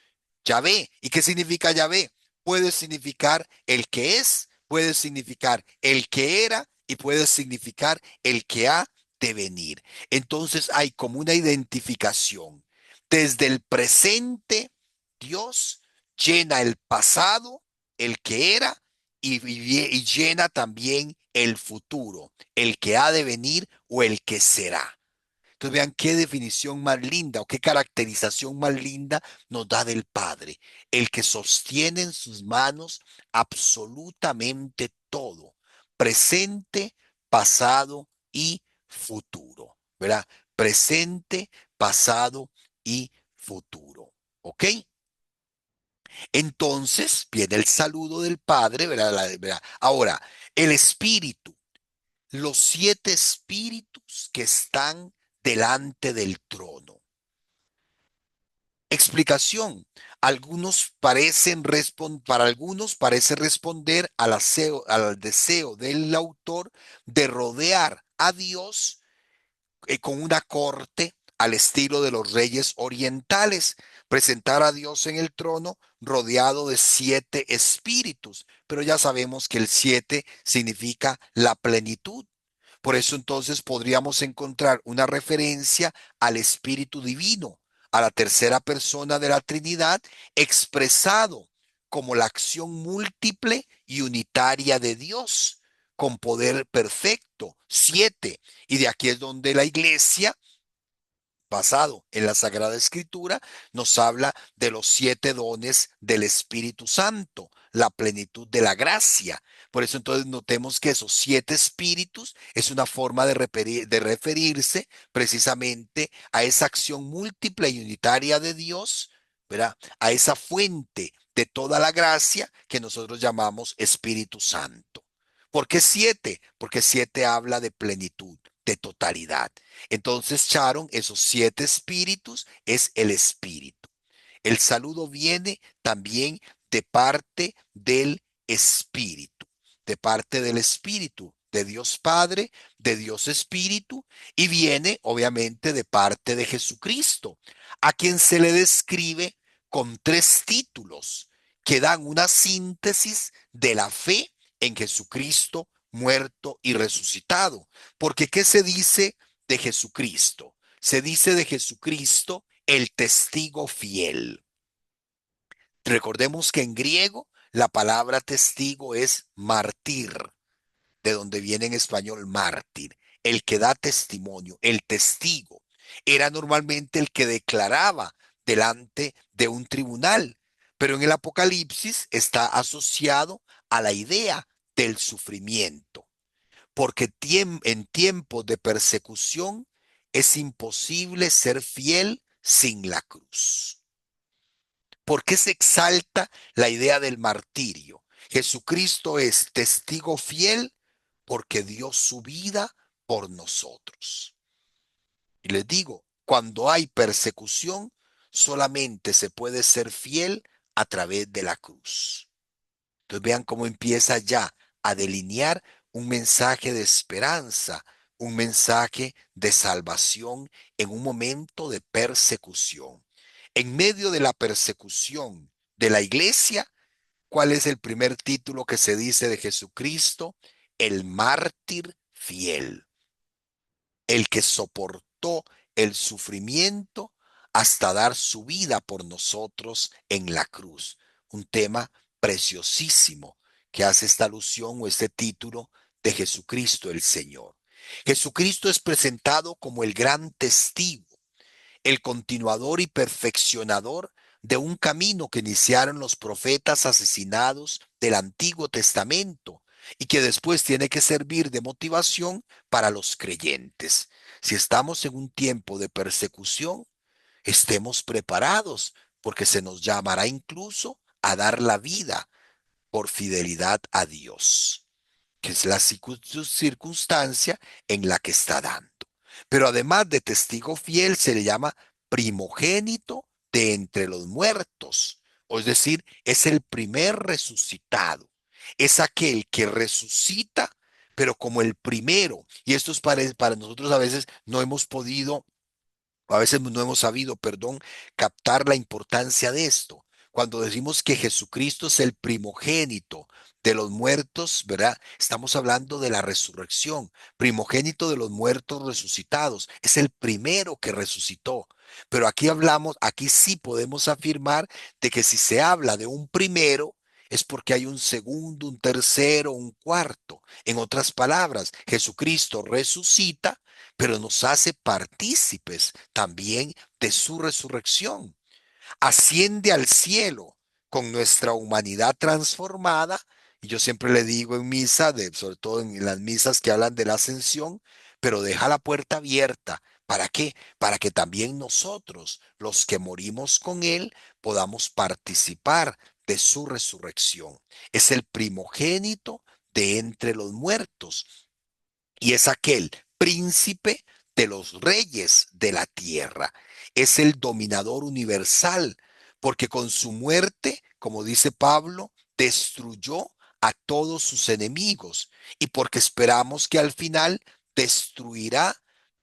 Yahvé. ¿Y qué significa Yahvé? Puede significar el que es, puede significar el que era y puede significar el que ha de venir. Entonces hay como una identificación. Desde el presente, Dios llena el pasado, el que era, y llena también el futuro, el que ha de venir o el que será. Entonces vean qué definición más linda o qué caracterización más linda nos da del Padre, el que sostiene en sus manos absolutamente todo, presente, pasado y futuro, ¿verdad? Presente, pasado y futuro, ¿ok? Entonces viene el saludo del Padre, ¿verdad? ¿Verdad? Ahora, el Espíritu, los 7 espíritus que están delante del trono. Explicación. Para algunos parece responder al deseo del autor de rodear a Dios con una corte al estilo de los reyes orientales, presentar a Dios en el trono rodeado de 7 espíritus, pero ya sabemos que el 7 significa la plenitud. Por eso entonces podríamos encontrar una referencia al Espíritu Divino, a la tercera persona de la Trinidad, expresado como la acción múltiple y unitaria de Dios, con poder perfecto, 7. Y de aquí es donde la iglesia, basado en la Sagrada Escritura, nos habla de los 7 dones del Espíritu Santo, la plenitud de la gracia. Por eso entonces notemos que esos 7 espíritus es una forma de referirse precisamente a esa acción múltiple y unitaria de Dios, ¿verdad? A esa fuente de toda la gracia que nosotros llamamos Espíritu Santo. ¿Por qué 7? Porque 7 habla de plenitud, de totalidad. Entonces, Sharon, esos 7 espíritus es el espíritu. El saludo viene también de parte del espíritu, de parte del espíritu, de Dios Padre, de Dios Espíritu, y viene obviamente de parte de Jesucristo, a quien se le describe con 3 títulos que dan una síntesis de la fe en Jesucristo muerto y resucitado. Porque ¿qué se dice de Jesucristo? Se dice de Jesucristo el testigo fiel. Recordemos que en griego la palabra testigo es martir, de donde viene en español mártir, el que da testimonio, el testigo. Era normalmente el que declaraba delante de un tribunal, pero en el Apocalipsis está asociado a la idea del sufrimiento, porque en tiempos de persecución es imposible ser fiel sin la cruz. ¿Por qué se exalta la idea del martirio? Jesucristo es testigo fiel porque dio su vida por nosotros. Y les digo, cuando hay persecución, solamente se puede ser fiel a través de la cruz. Entonces vean cómo empieza ya a delinear un mensaje de esperanza, un mensaje de salvación en un momento de persecución. En medio de la persecución de la iglesia, ¿cuál es el primer título que se dice de Jesucristo? El mártir fiel, el que soportó el sufrimiento hasta dar su vida por nosotros en la cruz. Un tema preciosísimo que hace esta alusión o este título de Jesucristo el Señor. Jesucristo es presentado como el gran testigo, el continuador y perfeccionador de un camino que iniciaron los profetas asesinados del Antiguo Testamento y que después tiene que servir de motivación para los creyentes. Si estamos en un tiempo de persecución, estemos preparados, porque se nos llamará incluso a dar la vida por fidelidad a Dios, que es la circunstancia en la que está dando. Pero además de testigo fiel, se le llama primogénito de entre los muertos. O es decir, es el primer resucitado. Es aquel que resucita, pero como el primero. Y esto es para nosotros a veces no hemos podido, a veces no hemos sabido, perdón, captar la importancia de esto. Cuando decimos que Jesucristo es el primogénito de los muertos, ¿verdad? Estamos hablando de la resurrección, primogénito de los muertos resucitados. Es el primero que resucitó. Pero aquí hablamos, aquí sí podemos afirmar de que si se habla de un primero, es porque hay un segundo, un tercero, un cuarto. En otras palabras, Jesucristo resucita, pero nos hace partícipes también de su resurrección. Asciende al cielo con nuestra humanidad transformada. Y yo siempre le digo en misa, sobre todo en las misas que hablan de la ascensión, pero deja la puerta abierta. ¿Para qué? Para que también nosotros, los que morimos con Él, podamos participar de su resurrección. Es el primogénito de entre los muertos y es aquel príncipe de los reyes de la tierra. Es el dominador universal, porque con su muerte, como dice Pablo, destruyó a todos sus enemigos y porque esperamos que al final destruirá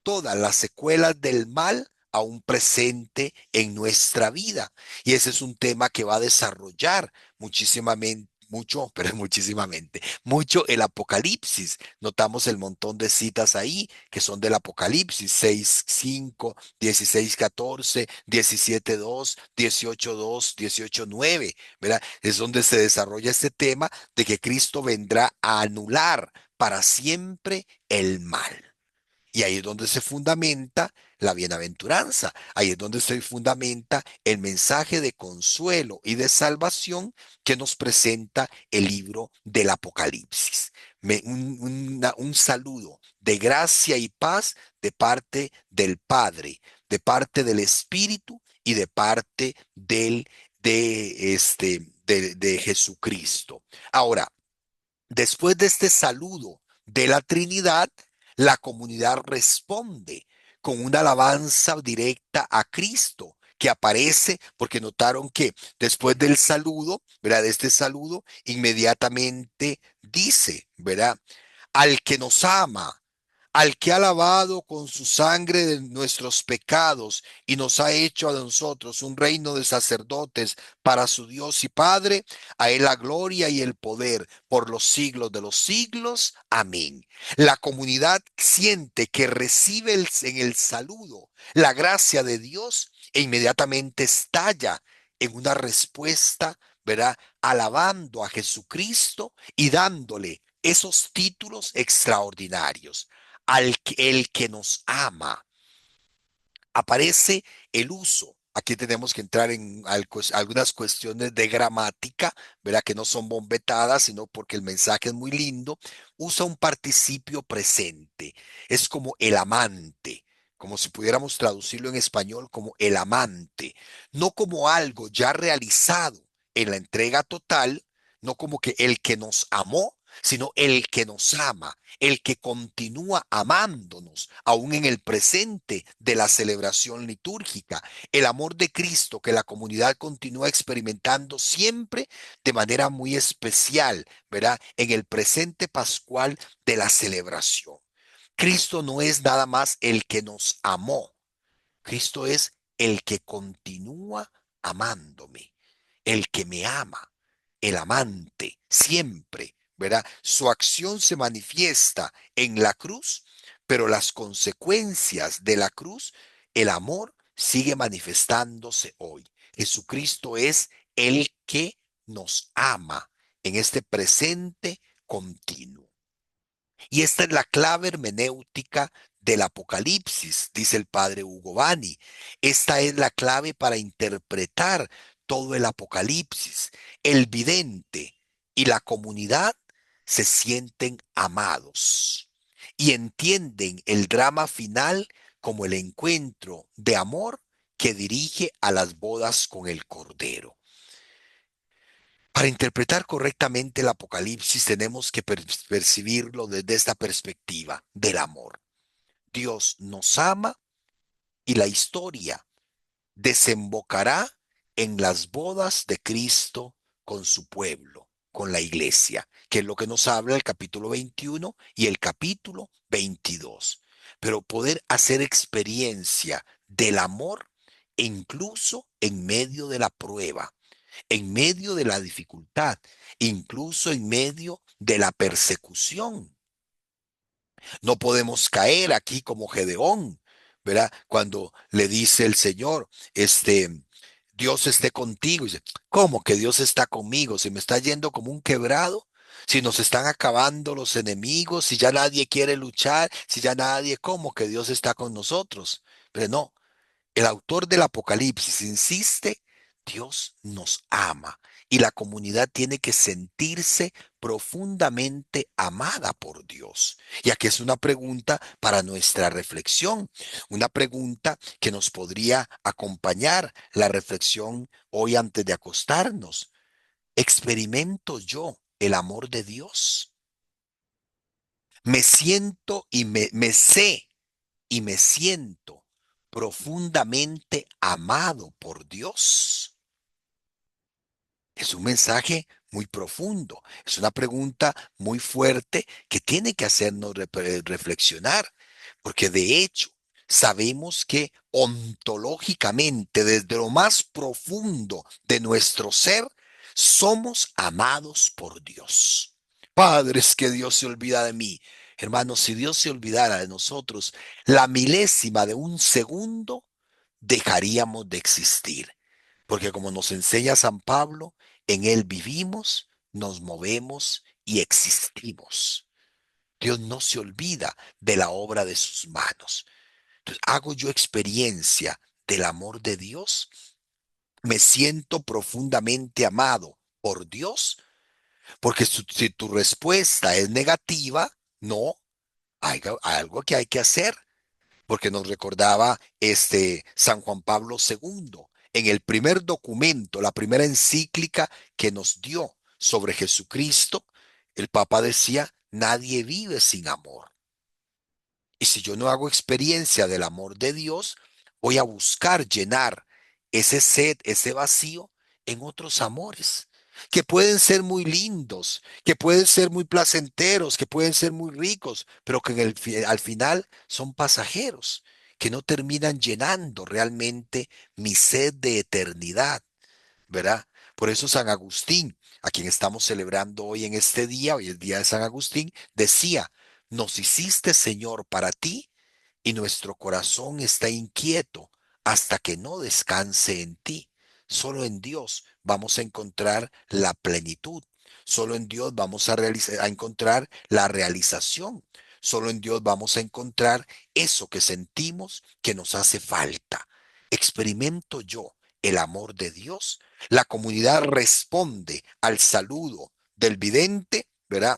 todas las secuelas del mal aún presente en nuestra vida. Y ese es un tema que va a desarrollar muchísimamente, mucho, pero muchísimamente, mucho el Apocalipsis. Notamos el montón de citas ahí que son del Apocalipsis: 6:5, 16:14, 17:2, 18:2, 18:9, ¿verdad? Es donde se desarrolla este tema de que Cristo vendrá a anular para siempre el mal. Y ahí es donde se fundamenta la bienaventuranza. Ahí es donde se fundamenta el mensaje de consuelo y de salvación que nos presenta el libro del Apocalipsis. Un saludo de gracia y paz de parte del Padre, de parte del Espíritu y de parte de Jesucristo. Ahora, después de este saludo de la Trinidad, la comunidad responde con una alabanza directa a Cristo que aparece, porque notaron que después del saludo, ¿verdad? De este saludo, inmediatamente dice, ¿verdad? Al que nos ama, al que ha lavado con su sangre de nuestros pecados y nos ha hecho a nosotros un reino de sacerdotes para su Dios y Padre, a él la gloria y el poder por los siglos de los siglos. Amén. La comunidad siente que recibe en el saludo la gracia de Dios e inmediatamente estalla en una respuesta, ¿verdad? Alabando a Jesucristo y dándole esos títulos extraordinarios. El que nos ama. Aparece el uso. Aquí tenemos que entrar en algunas cuestiones de gramática, ¿verdad? Que no son bombetadas, sino porque el mensaje es muy lindo. Usa un participio presente. Es como el amante, como si pudiéramos traducirlo en español como el amante, no como algo ya realizado en la entrega total, no como que el que nos amó, sino el que nos ama, el que continúa amándonos, aún en el presente de la celebración litúrgica. El amor de Cristo que la comunidad continúa experimentando siempre de manera muy especial, ¿verdad? En el presente pascual de la celebración. Cristo no es nada más el que nos amó. Cristo es el que continúa amándome, el que me ama, el amante, siempre, ¿verdad? Su acción se manifiesta en la cruz, pero las consecuencias de la cruz, el amor sigue manifestándose hoy. Jesucristo es el que nos ama en este presente continuo. Y esta es la clave hermenéutica del Apocalipsis, dice el padre Hugo Bani. Esta es la clave para interpretar todo el Apocalipsis. El vidente y la comunidad se sienten amados y entienden el drama final como el encuentro de amor que dirige a las bodas con el Cordero. Para interpretar correctamente el Apocalipsis tenemos que percibirlo desde esta perspectiva del amor. Dios nos ama y la historia desembocará en las bodas de Cristo con su pueblo, con la iglesia, que es lo que nos habla el capítulo 21 y el capítulo 22. Pero poder hacer experiencia del amor incluso en medio de la prueba, en medio de la dificultad, incluso en medio de la persecución. No podemos caer aquí como Gedeón, ¿verdad? Cuando le dice el Señor, Dios esté contigo. Y dice, ¿cómo que Dios está conmigo? Si me está yendo como un quebrado, si nos están acabando los enemigos, si ya nadie quiere luchar, si ya nadie, ¿cómo que Dios está con nosotros? Pero no, el autor del Apocalipsis insiste, Dios nos ama y la comunidad tiene que sentirse profundamente amada por Dios. Y aquí es una pregunta para nuestra reflexión, una pregunta que nos podría acompañar la reflexión hoy antes de acostarnos. ¿Experimento yo el amor de Dios? Me siento y me sé y me siento profundamente amado por Dios. Es un mensaje muy profundo, es una pregunta muy fuerte que tiene que hacernos reflexionar, porque de hecho sabemos que ontológicamente, desde lo más profundo de nuestro ser, somos amados por Dios. Padre, es que Dios se olvida de mí. Hermanos, si Dios se olvidara de nosotros, la milésima de un segundo, dejaríamos de existir. Porque como nos enseña San Pablo, en Él vivimos, nos movemos y existimos. Dios no se olvida de la obra de sus manos. Entonces, hago yo experiencia del amor de Dios. Me siento profundamente amado por Dios. Porque si tu respuesta es negativa, no, hay algo que hay que hacer. Porque nos recordaba San Juan Pablo II en el primer documento, la primera encíclica que nos dio sobre Jesucristo, el Papa decía, nadie vive sin amor. Y si yo no hago experiencia del amor de Dios, voy a buscar llenar ese sed, ese vacío en otros amores, que pueden ser muy lindos, que pueden ser muy placenteros, que pueden ser muy ricos, pero que al final son pasajeros, que no terminan llenando realmente mi sed de eternidad, ¿verdad? Por eso San Agustín, a quien estamos celebrando hoy en este día, hoy es el día de San Agustín, decía, nos hiciste, Señor, para ti, y nuestro corazón está inquieto hasta que no descanse en ti. Solo en Dios vamos a encontrar la plenitud. Solo en Dios vamos a encontrar la realización. Solo en Dios vamos a encontrar eso que sentimos que nos hace falta. Experimento yo el amor de Dios. La comunidad responde al saludo del vidente, ¿verdad?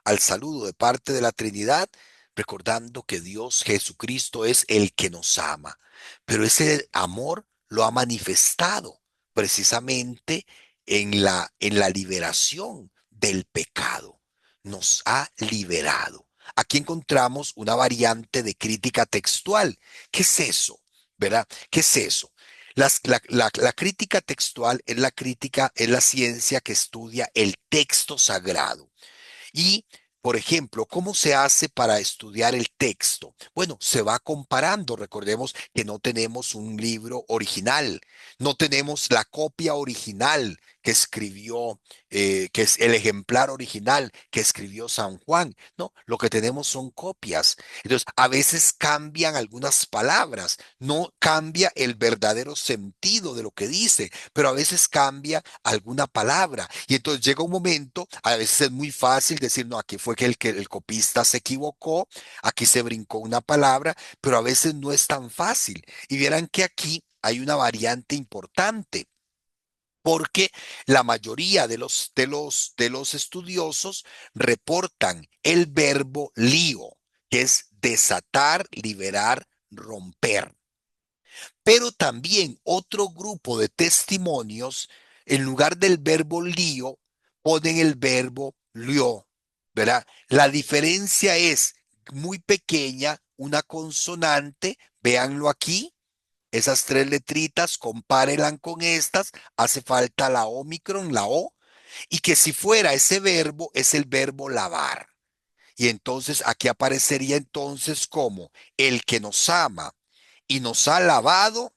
Al saludo de parte de la Trinidad, recordando que Dios Jesucristo es el que nos ama. Pero ese amor lo ha manifestado precisamente en la liberación del pecado. Nos ha liberado. Aquí encontramos una variante de crítica textual. ¿Qué es eso? ¿Verdad? ¿Qué es eso? La crítica textual es la crítica, es la ciencia que estudia el texto sagrado. Y, por ejemplo, ¿cómo se hace para estudiar el texto? Bueno, se va comparando. Recordemos que no tenemos un libro original, no tenemos la copia original que escribió, que es el ejemplar original que escribió San Juan. No, lo que tenemos son copias. Entonces, a veces cambian algunas palabras, no cambia el verdadero sentido de lo que dice, pero a veces cambia alguna palabra. Y entonces llega un momento, a veces es muy fácil decir, no, aquí fue que el copista se equivocó, aquí se brincó una palabra, pero a veces no es tan fácil. Y verán que aquí hay una variante importante. Porque la mayoría de los estudiosos reportan el verbo lío, que es desatar, liberar, romper. Pero también otro grupo de testimonios, en lugar del verbo lío, ponen el verbo lió, ¿verdad? La diferencia es muy pequeña, una consonante, véanlo aquí, esas tres letritas, compárenlas con estas, hace falta la omicron, la O, y que si fuera ese verbo, es el verbo lavar. Y entonces aquí aparecería entonces como el que nos ama y nos ha lavado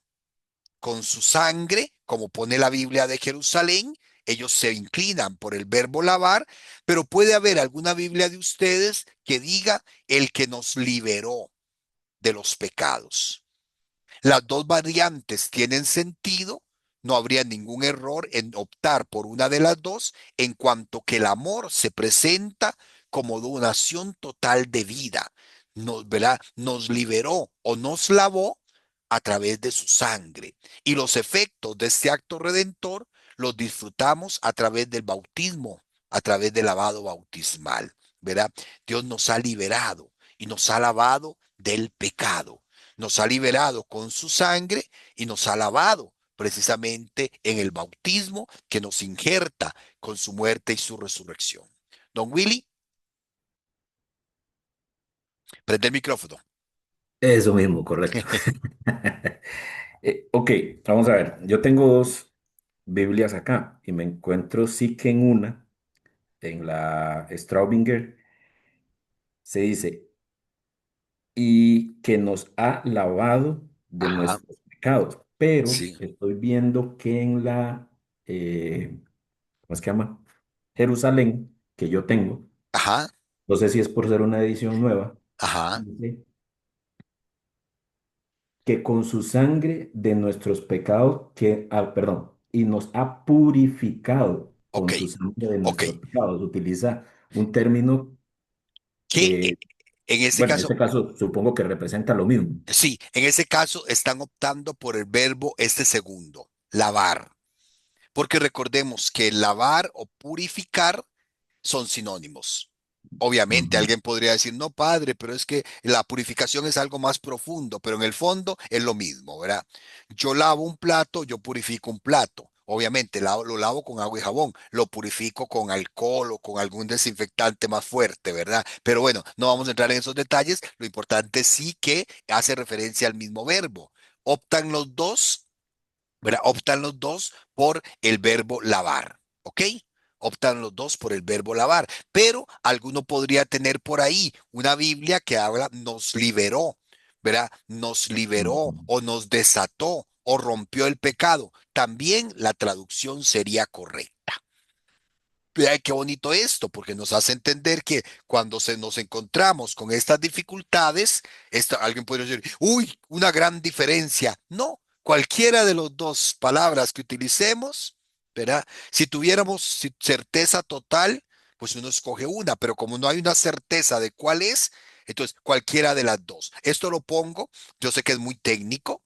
con su sangre, como pone la Biblia de Jerusalén. Ellos se inclinan por el verbo lavar, pero puede haber alguna Biblia de ustedes que diga el que nos liberó de los pecados. Las dos variantes tienen sentido, no habría ningún error en optar por una de las dos, en cuanto que el amor se presenta como donación total de vida. Nos, ¿verdad? Nos liberó o nos lavó a través de su sangre. Y los efectos de este acto redentor los disfrutamos a través del bautismo, a través del lavado bautismal. ¿Verdad? Dios nos ha liberado y nos ha lavado del pecado, nos ha liberado con su sangre y nos ha lavado precisamente en el bautismo que nos injerta con su muerte y su resurrección. Don Willy, prende el micrófono. Eso mismo, correcto. Ok, vamos a ver. Yo tengo dos Biblias acá y me encuentro sí que en una, en la Straubinger, se dice, y que nos ha lavado de Ajá, nuestros pecados. Pero sí, estoy viendo que en la, ¿cómo se llama? Jerusalén, que yo tengo, ajá, no sé si es por ser una edición nueva, ajá, dice que con su sangre de nuestros pecados, perdón, y nos ha purificado ok, con su sangre de ok. nuestros pecados. Utiliza un término Que que, en ese bueno, en caso, este caso supongo que representa lo mismo. sí, en ese caso están optando por el verbo este segundo, lavar. Porque recordemos que lavar o purificar son sinónimos. Obviamente, Ujú, alguien podría decir, no, padre, pero es que la purificación es algo más profundo, pero en el fondo es lo mismo, ¿verdad? Yo lavo un plato, yo purifico un plato. Obviamente, lo lavo con agua y jabón, lo purifico con alcohol o con algún desinfectante más fuerte, ¿verdad? Pero bueno, no vamos a entrar en esos detalles. Lo importante sí que hace referencia al mismo verbo. Optan los dos, ¿verdad? Optan los dos por el verbo lavar, ¿ok? Optan los dos por el verbo lavar, pero alguno podría tener por ahí una Biblia que habla nos liberó, ¿verdad? Nos liberó ujú. o nos desató o rompió el pecado. También la traducción sería correcta. Vea qué bonito esto, porque nos hace entender que cuando nos encontramos con estas dificultades, alguien podría decir, uy, una gran diferencia. No, cualquiera de las dos palabras que utilicemos, ¿verdad? Si tuviéramos certeza total, pues uno escoge una, pero como no hay una certeza de cuál es, entonces cualquiera de las dos. Esto lo pongo, yo sé que es muy técnico,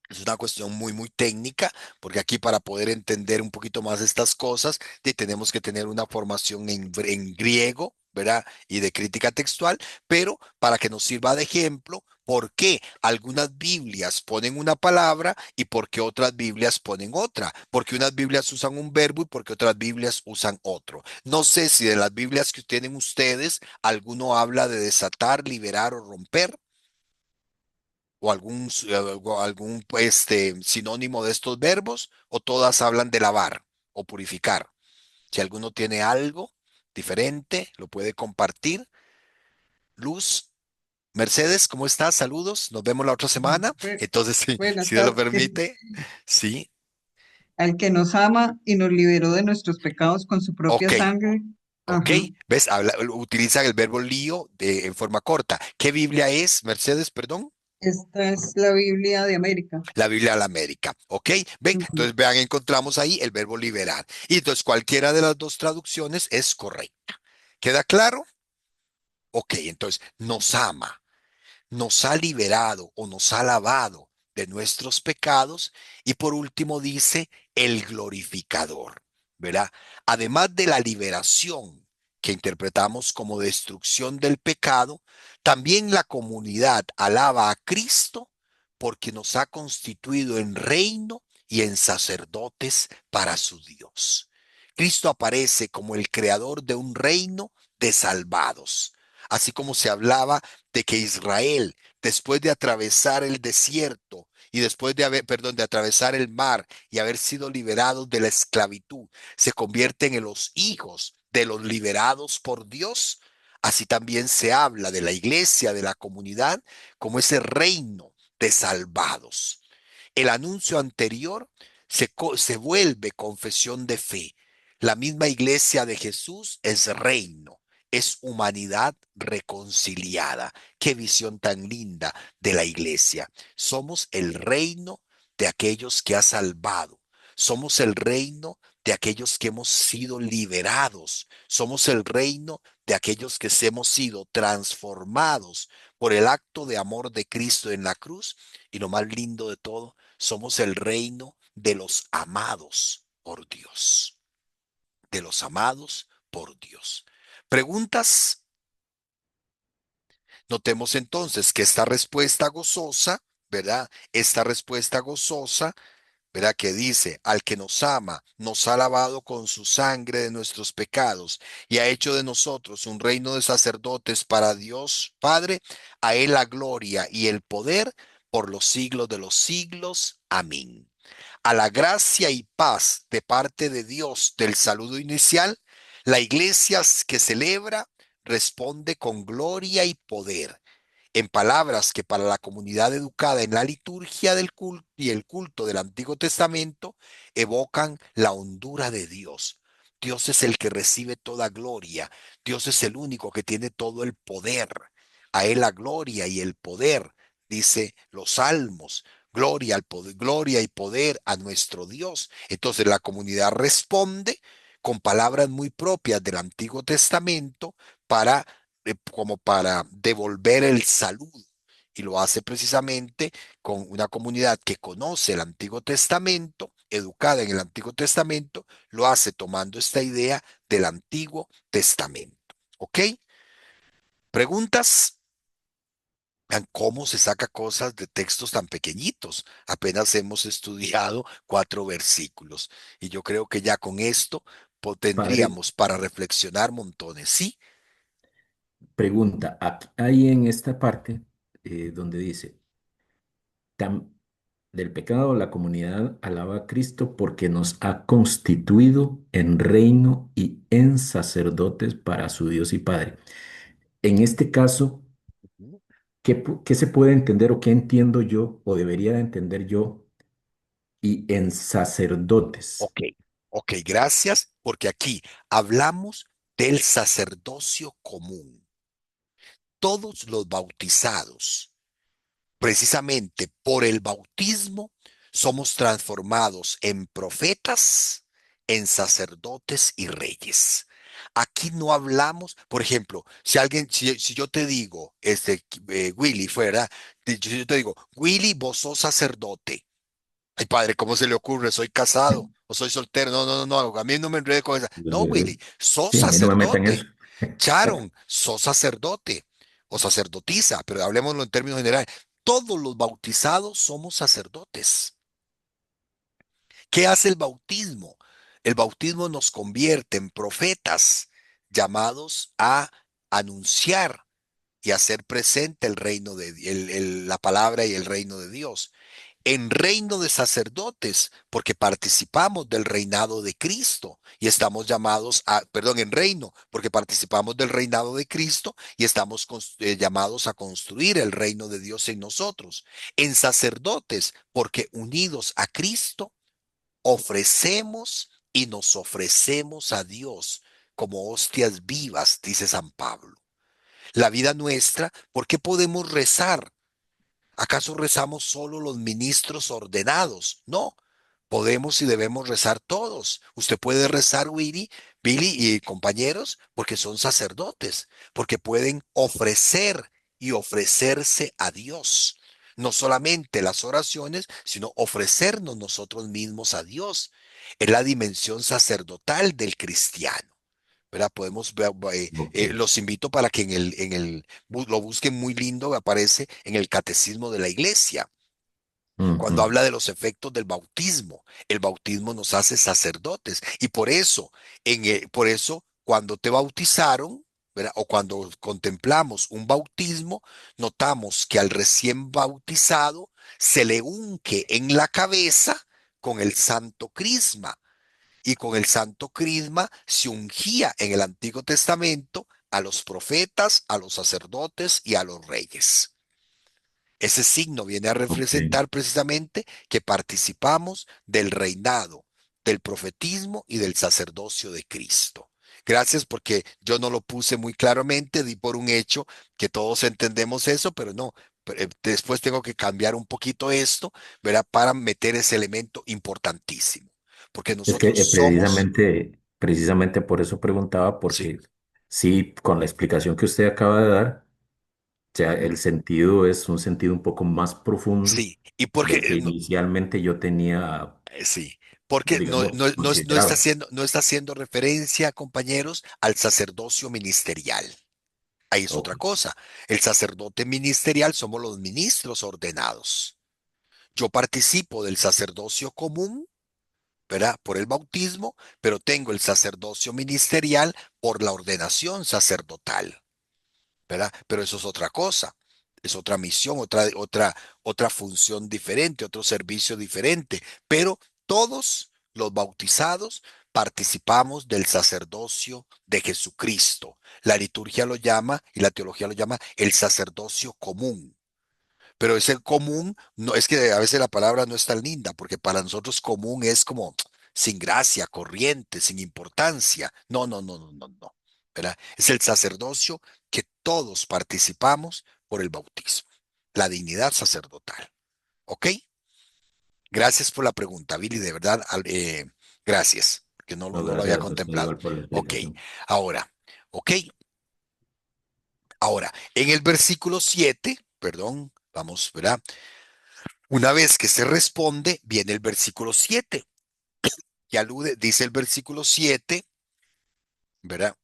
es una cuestión muy, muy técnica, porque aquí para poder entender un poquito más estas cosas, tenemos que tener una formación en griego, ¿verdad? Y de crítica textual, pero para que nos sirva de ejemplo, ¿por qué algunas Biblias ponen una palabra y por qué otras Biblias ponen otra? Porque unas Biblias usan un verbo y porque otras Biblias usan otro. No sé si de las Biblias que tienen ustedes, alguno habla de desatar, liberar o romper o algún sinónimo de estos verbos, o todas hablan de lavar o purificar. Si alguno tiene algo diferente, lo puede compartir. Luz, Mercedes, ¿cómo estás? Saludos, nos vemos la otra semana. Bu- Entonces, sí, Buenas si Dios lo tardes. permite, sí, Al que nos ama y nos liberó de nuestros pecados con su propia ok. sangre. Ok, Ajá. ¿ves? Utilizan el verbo lío en forma corta. ¿Qué Biblia es, Mercedes, perdón? Esta es la Biblia de América. La Biblia de la América, ¿ok? Ven, Ujú. entonces vean, encontramos ahí el verbo liberar. Y entonces cualquiera de las dos traducciones es correcta. ¿Queda claro? Ok, entonces nos ama, nos ha liberado o nos ha lavado de nuestros pecados. Y por último dice el glorificador, ¿verdad? Además de la liberación que interpretamos como destrucción del pecado, también la comunidad alaba a Cristo porque nos ha constituido en reino y en sacerdotes para su Dios. Cristo aparece como el creador de un reino de salvados, así como se hablaba de que Israel, después de atravesar el desierto y después de de atravesar el mar y haber sido liberados de la esclavitud, se convierten en los hijos de los liberados por Dios. Así también se habla de la iglesia, de la comunidad, como ese reino de salvados. El anuncio anterior se vuelve confesión de fe. La misma iglesia de Jesús es reino, es humanidad reconciliada. Qué visión tan linda de la iglesia. Somos el reino de aquellos que ha salvado. Somos el reino de aquellos que hemos sido liberados. Somos el reino de aquellos que hemos sido transformados por el acto de amor de Cristo en la cruz. Y lo más lindo de todo, somos el reino de los amados por Dios. De los amados por Dios. ¿Preguntas? Notemos entonces que esta respuesta gozosa, ¿verdad? Esta respuesta gozosa, ¿verdad? Que dice, al que nos ama, nos ha lavado con su sangre de nuestros pecados y ha hecho de nosotros un reino de sacerdotes para Dios Padre, a él la gloria y el poder por los siglos de los siglos. Amén. A la gracia y paz de parte de Dios del saludo inicial, la iglesia que celebra responde con gloria y poder en palabras que para la comunidad educada en la liturgia del culto y el culto del Antiguo Testamento evocan la hondura de Dios. Dios es el que recibe toda gloria. Dios es el único que tiene todo el poder. A él la gloria y el poder, dice los salmos. Gloria al poder, gloria y poder a nuestro Dios. Entonces la comunidad responde con palabras muy propias del Antiguo Testamento para como para devolver el saludo. Y lo hace precisamente con una comunidad que conoce el Antiguo Testamento, educada en el Antiguo Testamento, lo hace tomando esta idea del Antiguo Testamento. ¿Ok? ¿Preguntas? Vean cómo se saca cosas de textos tan pequeñitos. Apenas hemos estudiado 4 versículos. Y yo creo que ya con esto Padre, tendríamos para reflexionar montones. ¿Sí? pregunta, hay en esta parte donde dice, "Tam- del pecado la comunidad alaba a Cristo porque nos ha constituido en reino y en sacerdotes para su Dios y Padre". En este caso, ¿qué se puede entender o qué entiendo yo o debería de entender yo y en sacerdotes? Ok, ok, gracias, porque aquí hablamos del sacerdocio común. Todos los bautizados, precisamente por el bautismo, somos transformados en profetas, en sacerdotes y reyes. Aquí no hablamos, por ejemplo, si yo te digo, Willy fuera, yo te digo, Willy, vos sos sacerdote. Ay, padre, ¿cómo se le ocurre? ¿Soy casado o soy soltero? No, no, no, no, a mí no me enrede con esa. No, Willy, sos Sí, a mí no me metan eso. sacerdote. Sharon, sos sacerdote o sacerdotisa, pero hablemoslo en términos generales. Todos los bautizados somos sacerdotes. ¿Qué hace el bautismo? El bautismo nos convierte en profetas llamados a anunciar y hacer presente el reino la palabra y el reino de Dios en reino de sacerdotes, porque participamos del reinado de Cristo y estamos llamados a, perdón, en reino, porque participamos del reinado de Cristo y estamos llamados a construir el reino de Dios en nosotros. En sacerdotes, porque unidos a Cristo, ofrecemos y nos ofrecemos a Dios como hostias vivas, dice San Pablo. La vida nuestra, ¿por qué podemos rezar? ¿Acaso rezamos solo los ministros ordenados? No, podemos y debemos rezar todos. Usted puede rezar, Billy y compañeros, porque son sacerdotes, porque pueden ofrecer y ofrecerse a Dios. No solamente las oraciones, sino ofrecernos nosotros mismos a Dios. Es la dimensión sacerdotal del cristiano. ¿Verdad? Podemos ver, Ok. los invito para que lo busquen muy lindo, aparece en el Catecismo de la Iglesia. Cuando Ujú. habla de los efectos del bautismo, el bautismo nos hace sacerdotes. Y por eso, cuando te bautizaron, ¿verdad? O cuando contemplamos un bautismo, notamos que al recién bautizado se le unge en la cabeza con el santo crisma. Y con el santo crisma se ungía en el Antiguo Testamento a los profetas, a los sacerdotes y a los reyes. Ese signo viene a Ok. representar precisamente que participamos del reinado, del profetismo y del sacerdocio de Cristo. Gracias porque yo no lo puse muy claramente, di por un hecho que todos entendemos eso, pero no. Después tengo que cambiar un poquito esto, ¿verdad? Para meter ese elemento importantísimo. Porque Es que nosotros somos, precisamente por eso preguntaba, sí, porque sí, con la explicación que usted acaba de dar, ya el sentido es un sentido un poco más profundo sí. Y porque, del que inicialmente yo tenía, sí, porque digamos, considerado. no está haciendo referencia, compañeros, al sacerdocio ministerial. Ahí es Ok, otra cosa. El sacerdote ministerial somos los ministros ordenados. Yo participo del sacerdocio común, ¿verdad? Por el bautismo, pero tengo el sacerdocio ministerial por la ordenación sacerdotal. ¿Verdad? Pero eso es otra cosa, es otra misión, otra función diferente, otro servicio diferente. Pero todos los bautizados participamos del sacerdocio de Jesucristo. La liturgia lo llama y la teología lo llama el sacerdocio común. Pero ese común, no es que a veces la palabra no es tan linda, porque para nosotros común es como sin gracia, corriente, sin importancia. No, no, no, no, no, no. ¿Verdad? Es el sacerdocio que todos participamos por el bautismo, la dignidad sacerdotal. ¿Ok? Gracias por la pregunta, Billy, de verdad, gracias, que no, no lo había gracias a usted contemplado. igual por la Ok, explicación. ahora, ok, ahora, en el versículo 7, perdón, vamos, ¿verdad? Una vez que se responde, viene el versículo 7, que alude, dice el versículo 7, ¿verdad?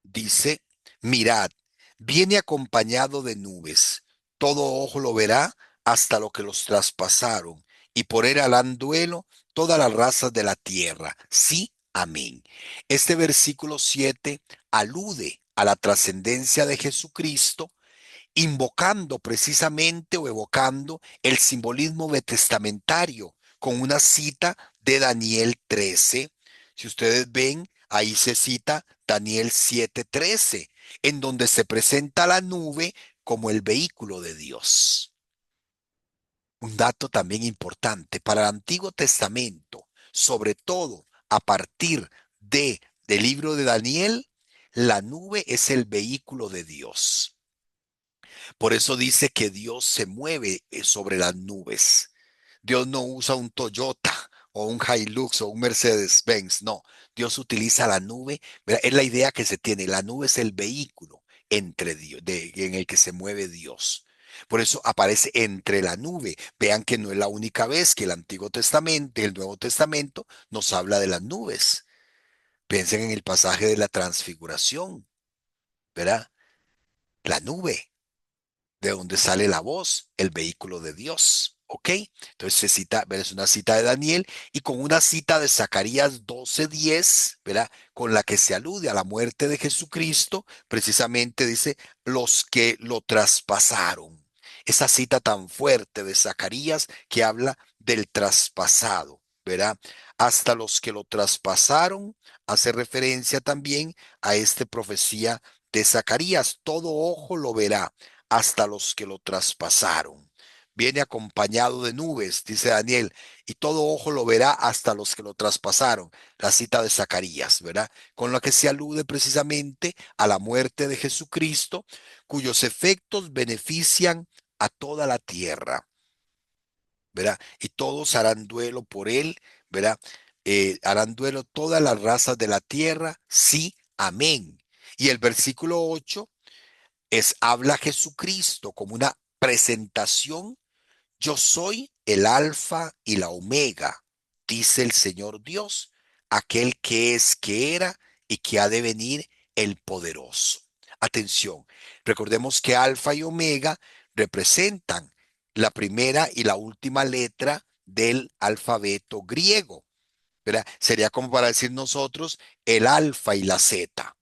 Dice, mirad, viene acompañado de nubes, todo ojo lo verá hasta lo que los traspasaron, y por él harán duelo todas las razas de la tierra. Sí, amén. Este versículo 7 alude a la trascendencia de Jesucristo, invocando precisamente o evocando el simbolismo testamentario con una cita de Daniel 13. Si ustedes ven, ahí se cita Daniel 7:13, en donde se presenta la nube como el vehículo de Dios. Un dato también importante para el Antiguo Testamento, sobre todo a partir del libro de Daniel, la nube es el vehículo de Dios. Por eso dice que Dios se mueve sobre las nubes. Dios no usa un Toyota o un Hilux o un Mercedes-Benz, no. Dios utiliza la nube. ¿Verdad? Es la idea que se tiene. La nube es el vehículo entre Dios, en el que se mueve Dios. Por eso aparece entre la nube. Vean que no es la única vez que el Antiguo Testamento, el Nuevo Testamento nos habla de las nubes. Piensen en el pasaje de la transfiguración, ¿verdad? La nube de donde sale la voz, el vehículo de Dios. ¿Ok? Entonces se cita, es una cita de Daniel y con una cita de Zacarías 12:10, ¿verdad? Con la que se alude a la muerte de Jesucristo, precisamente dice, los que lo traspasaron. Esa cita tan fuerte de Zacarías que habla del traspasado, ¿verdad? Hasta los que lo traspasaron, hace referencia también a esta profecía de Zacarías. Todo ojo lo verá hasta los que lo traspasaron. Viene acompañado de nubes, dice Daniel, y todo ojo lo verá hasta los que lo traspasaron. La cita de Zacarías, ¿verdad? Con la que se alude precisamente a la muerte de Jesucristo, cuyos efectos benefician a toda la tierra, ¿verdad? Y todos harán duelo por él, ¿verdad? Harán duelo todas las razas de la tierra, sí, amén. Y el versículo 8 habla Jesucristo como una presentación. Yo soy el alfa y la omega, dice el Señor Dios, aquel que es, que era y que ha de venir, el poderoso. Atención, recordemos que alfa y omega representan la primera y la última letra del alfabeto griego, ¿verdad? Sería como para decir nosotros el alfa y la zeta,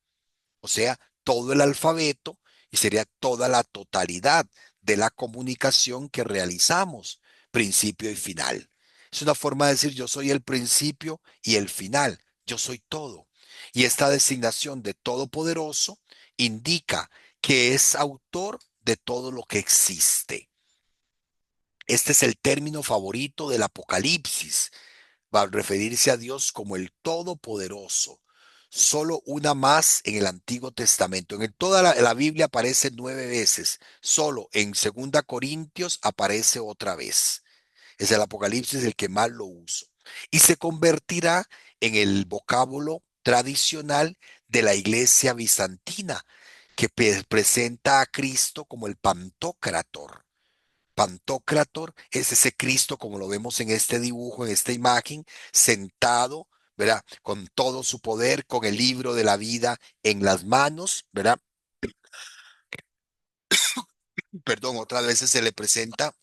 o sea, todo el alfabeto y sería toda la totalidad de la comunicación que realizamos, principio y final. Es una forma de decir yo soy el principio y el final, yo soy todo. Y esta designación de todopoderoso indica que es autor de todo lo que existe. Este es el término favorito del Apocalipsis, va a referirse a Dios como el Todopoderoso. Solo una más en el Antiguo Testamento. En toda la Biblia aparece 9 veces. Solo en 2 Corintios aparece otra vez. Es el Apocalipsis el que más lo uso. Y se convertirá en el vocábulo tradicional de la iglesia bizantina, que presenta a Cristo como el Pantocrator. Pantocrator es ese Cristo, como lo vemos en este dibujo, en esta imagen, sentado, ¿verdad? Con todo su poder, con el libro de la vida en las manos, ¿verdad? Perdón, otras veces se le presenta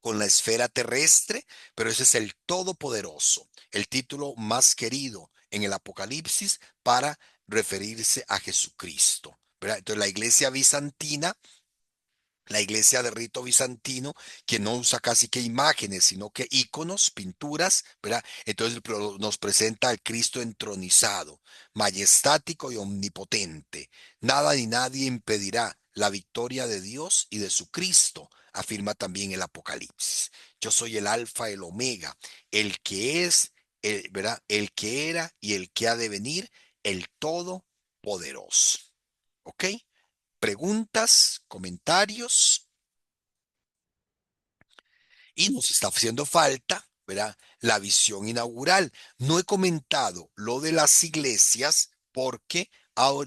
con la esfera terrestre, pero ese es el Todopoderoso, el título más querido en el Apocalipsis para referirse a Jesucristo, ¿verdad? Entonces la iglesia bizantina, la iglesia de rito bizantino, que no usa casi que imágenes, sino que íconos, pinturas, ¿verdad? Entonces nos presenta al Cristo entronizado, majestático y omnipotente. Nada ni nadie impedirá la victoria de Dios y de su Cristo, afirma también el Apocalipsis. Yo soy el Alfa, el Omega, el que es, ¿verdad? El que era y el que ha de venir, el Todopoderoso. ¿Ok? Preguntas, comentarios, y nos está haciendo falta, ¿verdad? La visión inaugural. No he comentado lo de las iglesias porque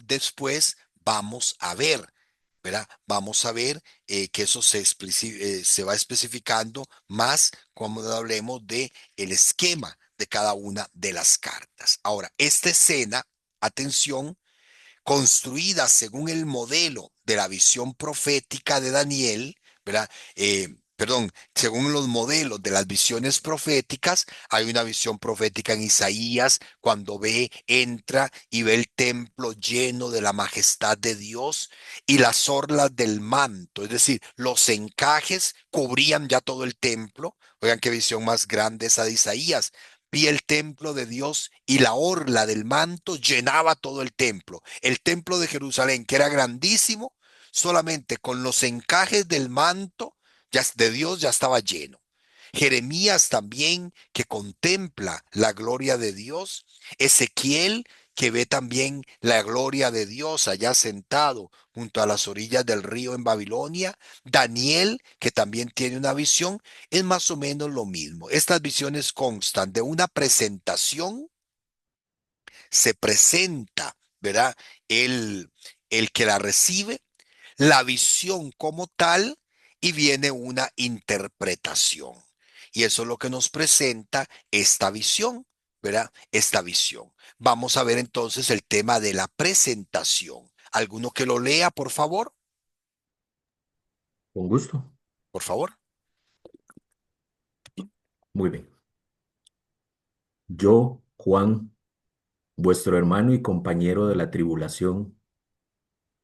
después vamos a ver, ¿verdad? Vamos a ver que eso se va especificando más cuando hablemos de el esquema de cada una de las cartas. Ahora, esta escena, atención, construida según el modelo de la visión profética de Daniel, ¿verdad? Perdón, según los modelos de las visiones proféticas, hay una visión profética en Isaías cuando entra y ve el templo lleno de la majestad de Dios y las orlas del manto, es decir, los encajes cubrían ya todo el templo. Oigan qué visión más grande esa de Isaías. Vi el templo de Dios y la orla del manto llenaba todo el templo. El templo de Jerusalén, que era grandísimo, solamente con los encajes del manto de Dios ya estaba lleno. Jeremías también, que contempla la gloria de Dios. Ezequiel, que ve también la gloria de Dios allá sentado junto a las orillas del río en Babilonia. Daniel, que también tiene una visión, es más o menos lo mismo. Estas visiones constan de una presentación, se presenta, ¿verdad? El que la recibe, la visión como tal, y viene una interpretación. Y eso es lo que nos presenta esta visión, ¿verdad? Esta visión. Vamos a ver entonces el tema de la presentación. ¿Alguno que lo lea, por favor? Con gusto. Por favor. Muy bien. Yo, Juan, vuestro hermano y compañero de la tribulación,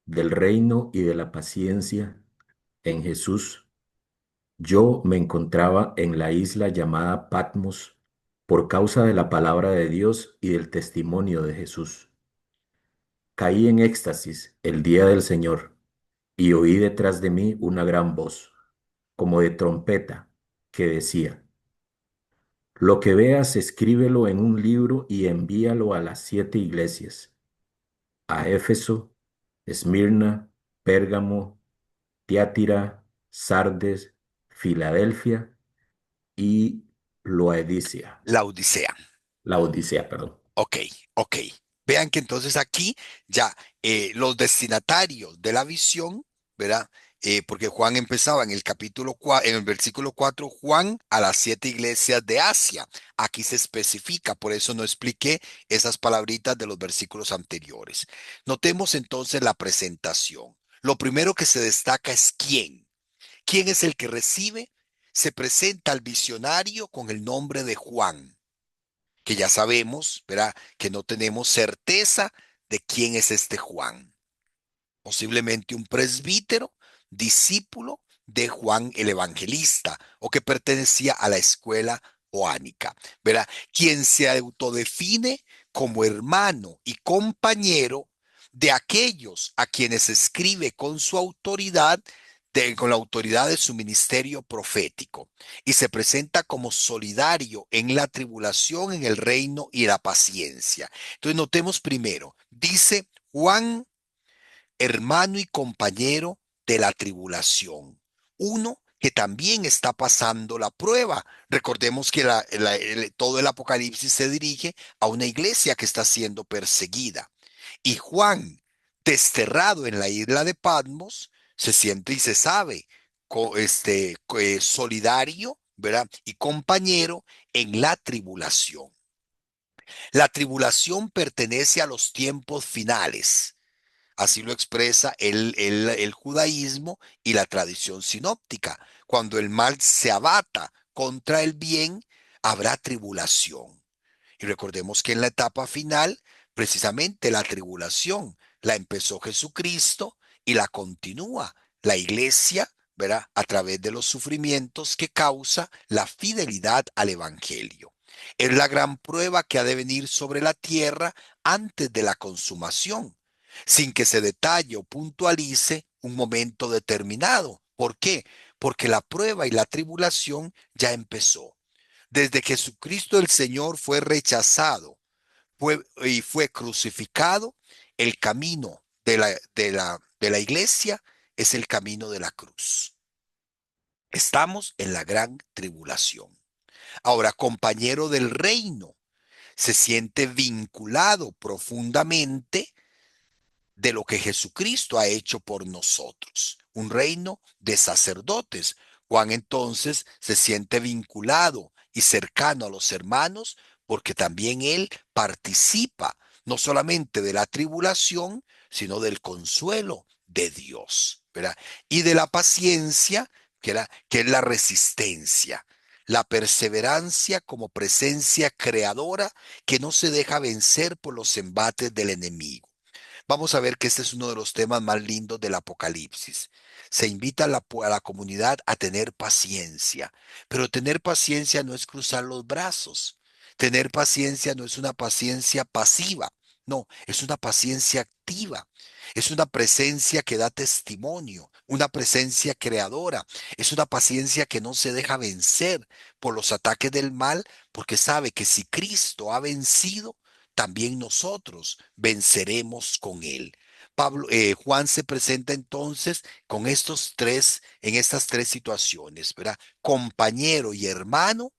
del reino y de la paciencia en Jesús, yo me encontraba en la isla llamada Patmos por causa de la palabra de Dios y del testimonio de Jesús. Caí en éxtasis el día del Señor y oí detrás de mí una gran voz, como de trompeta, que decía: Lo que veas, escríbelo en un libro y envíalo a las 7 iglesias: a Éfeso, Esmirna, Pérgamo, Tiátira, Sardes, Filadelfia y Laodicea. La Odisea. Laodicea, perdón. Ok, ok. Vean que entonces aquí ya los destinatarios de la visión, ¿verdad? Porque Juan empezaba en el capítulo 4, en el versículo 4, Juan a las 7 iglesias de Asia. Aquí se especifica, por eso no expliqué esas palabritas de los versículos anteriores. Notemos entonces la presentación. Lo primero que se destaca es quién. ¿Quién es el que recibe se presenta al visionario con el nombre de Juan, que ya sabemos, ¿verdad? Que no tenemos certeza de quién es este Juan. Posiblemente un presbítero, discípulo de Juan el Evangelista, o que pertenecía a la escuela joánica, ¿verdad? Quien se autodefine como hermano y compañero de aquellos a quienes escribe con su autoridad, con la autoridad de su ministerio profético, y se presenta como solidario en la tribulación, en el reino y la paciencia. Entonces notemos primero, dice Juan, hermano y compañero de la tribulación. Uno que también está pasando la prueba. Recordemos que todo el Apocalipsis se dirige a una iglesia que está siendo perseguida. Y Juan, desterrado en la isla de Patmos, se siente y se sabe solidario, ¿verdad? Y compañero en la tribulación. La tribulación pertenece a los tiempos finales. Así lo expresa el judaísmo y la tradición sinóptica. Cuando el mal se abata contra el bien, habrá tribulación. Y recordemos que en la etapa final, precisamente la tribulación la empezó Jesucristo y la continúa la iglesia, ¿verdad? A través de los sufrimientos que causa la fidelidad al evangelio. Es la gran prueba que ha de venir sobre la tierra antes de la consumación, sin que se detalle o puntualice un momento determinado. ¿Por qué? Porque la prueba y la tribulación ya empezó. Desde que Jesucristo el Señor fue rechazado y fue crucificado, el camino de la iglesia es el camino de la cruz. Estamos en la gran tribulación. Ahora, compañero del reino, se siente vinculado profundamente de lo que Jesucristo ha hecho por nosotros, un reino de sacerdotes. Juan entonces se siente vinculado y cercano a los hermanos porque también él participa no solamente de la tribulación, sino del consuelo de Dios, ¿verdad? Y de la paciencia, que es la resistencia, la perseverancia como presencia creadora que no se deja vencer por los embates del enemigo. Vamos a ver que este es uno de los temas más lindos del Apocalipsis. Se invita a la comunidad a tener paciencia, pero tener paciencia no es cruzar los brazos. Tener paciencia no es una paciencia pasiva, no, es una paciencia activa. Es una presencia que da testimonio, una presencia creadora. Es una paciencia que no se deja vencer por los ataques del mal, porque sabe que si Cristo ha vencido, también nosotros venceremos con él. Juan se presenta entonces con en estas tres situaciones, ¿verdad? Compañero y hermano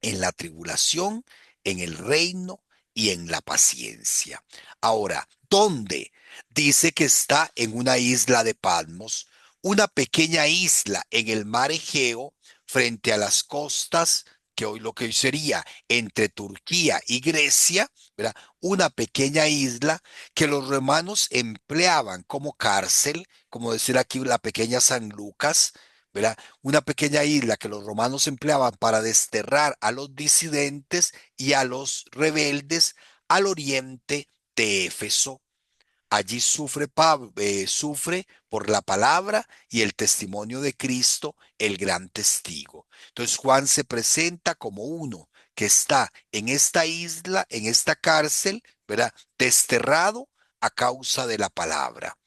en la tribulación, en el reino y en la paciencia. Ahora, ¿dónde? Dice que está en una isla de Patmos, una pequeña isla en el mar Egeo, frente a las costas, que hoy lo que hoy sería entre Turquía y Grecia, ¿verdad? Una pequeña isla que los romanos empleaban como cárcel, como decir aquí la pequeña San Lucas, ¿verdad? Una pequeña isla que los romanos empleaban para desterrar a los disidentes y a los rebeldes al oriente de Éfeso. Allí sufre por la palabra y el testimonio de Cristo, el gran testigo. Entonces Juan se presenta como uno que está en esta isla, en esta cárcel, ¿verdad? Desterrado a causa de la palabra,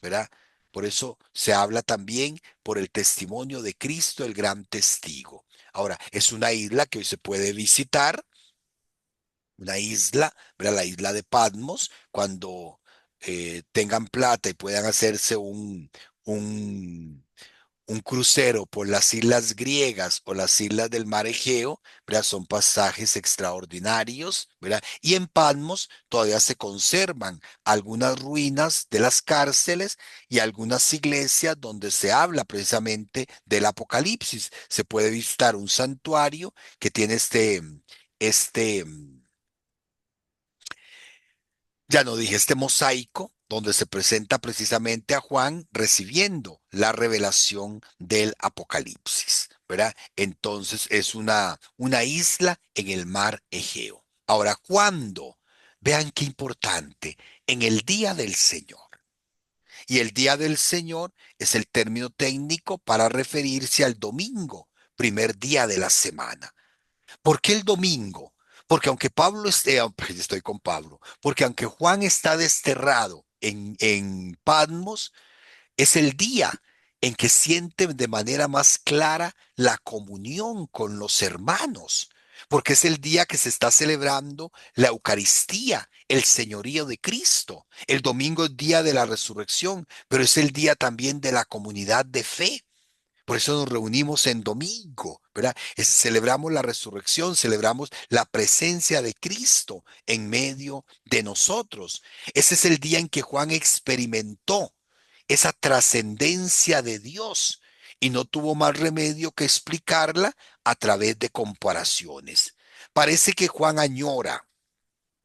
¿verdad? Por eso se habla también por el testimonio de Cristo, el gran testigo. Ahora, es una isla que hoy se puede visitar, una isla, ¿verdad? La isla de Patmos, cuando tengan plata y puedan hacerse un, un crucero por las islas griegas o las islas del mar Egeo, ¿verdad? Son pasajes extraordinarios, ¿verdad? Y en Patmos todavía se conservan algunas ruinas de las cárceles y algunas iglesias donde se habla precisamente del Apocalipsis. Se puede visitar un santuario que tiene este, ya no dije, este mosaico donde se presenta precisamente a Juan recibiendo la revelación del Apocalipsis. ¿verdad? Entonces es una isla en el mar Egeo. Ahora, ¿cuándo? Vean qué importante, en el día del Señor. Y el día del Señor es el término técnico para referirse al domingo, primer día de la semana. ¿Por qué el domingo? Porque aunque Pablo esté, estoy con Pablo, porque aunque Juan está desterrado en Patmos, es el día en que siente de manera más clara la comunión con los hermanos, porque es el día que se está celebrando la Eucaristía, el señorío de Cristo. El domingo es día de la resurrección, pero es el día también de la comunidad de fe. Por eso nos reunimos en domingo, ¿verdad? Celebramos la resurrección, celebramos la presencia de Cristo en medio de nosotros. Ese es el día en que Juan experimentó esa trascendencia de Dios y no tuvo más remedio que explicarla a través de comparaciones. Parece que Juan añora,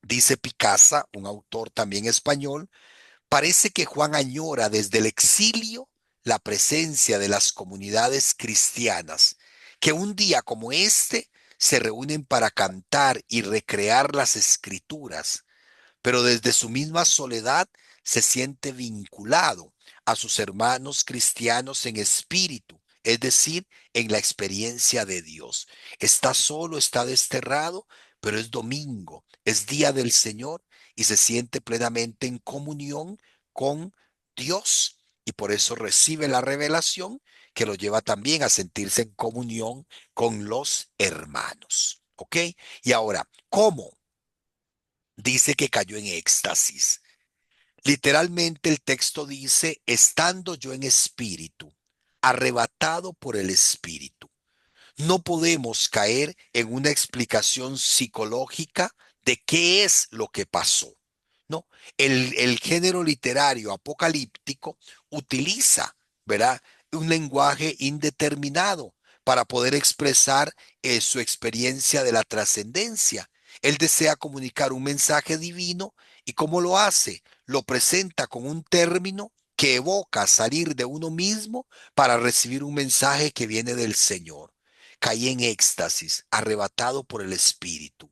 dice Picasa, un autor también español, parece que Juan añora desde el exilio la presencia de las comunidades cristianas, que un día como este se reúnen para cantar y recrear las escrituras, pero desde su misma soledad se siente vinculado a sus hermanos cristianos en espíritu, es decir, en la experiencia de Dios. Está solo, está desterrado, pero es domingo, es día del Señor y se siente plenamente en comunión con Dios y por eso recibe la revelación que lo lleva también a sentirse en comunión con los hermanos. ¿Ok? Y ahora, ¿cómo? Dice que cayó en éxtasis. Literalmente el texto dice, estando yo en espíritu, arrebatado por el espíritu. No podemos caer en una explicación psicológica de qué es lo que pasó. No, el género literario apocalíptico utiliza, ¿verdad? Un lenguaje indeterminado para poder expresar su experiencia de la trascendencia. Él desea comunicar un mensaje divino y ¿cómo lo hace? Lo presenta con un término que evoca salir de uno mismo para recibir un mensaje que viene del Señor. Caí en éxtasis, arrebatado por el Espíritu.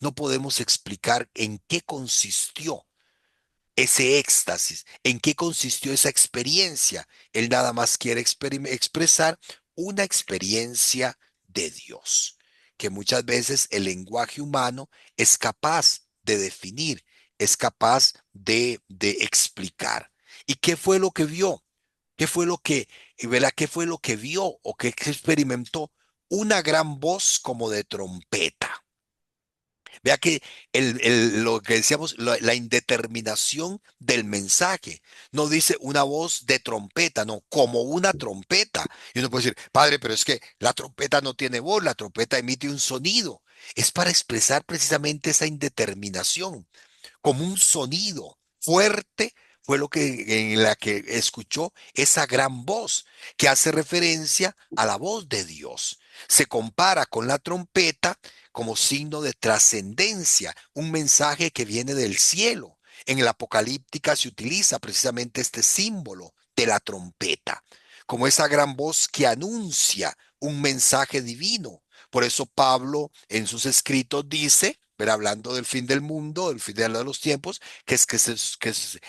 No podemos explicar en qué consistió ese éxtasis, en qué consistió esa experiencia. Él nada más quiere expresar una experiencia de Dios, que muchas veces el lenguaje humano es capaz de definir, es capaz de explicar. ¿Y qué fue lo que vio? ¿Qué fue lo que, ¿verdad? ¿Qué fue lo que vio o qué experimentó? Una gran voz como de trompeta. Vea que lo que decíamos, la indeterminación del mensaje, no dice una voz de trompeta, no, como una trompeta. Y uno puede decir, padre, pero es que la trompeta no tiene voz, la trompeta emite un sonido. Es para expresar precisamente esa indeterminación como un sonido fuerte, fue lo que en la que escuchó esa gran voz que hace referencia a la voz de Dios. Se compara con la trompeta como signo de trascendencia, un mensaje que viene del cielo. En el Apocalíptica se utiliza precisamente este símbolo de la trompeta, como esa gran voz que anuncia un mensaje divino. Por eso Pablo en sus escritos dice, pero hablando del fin del mundo, del final de los tiempos, que se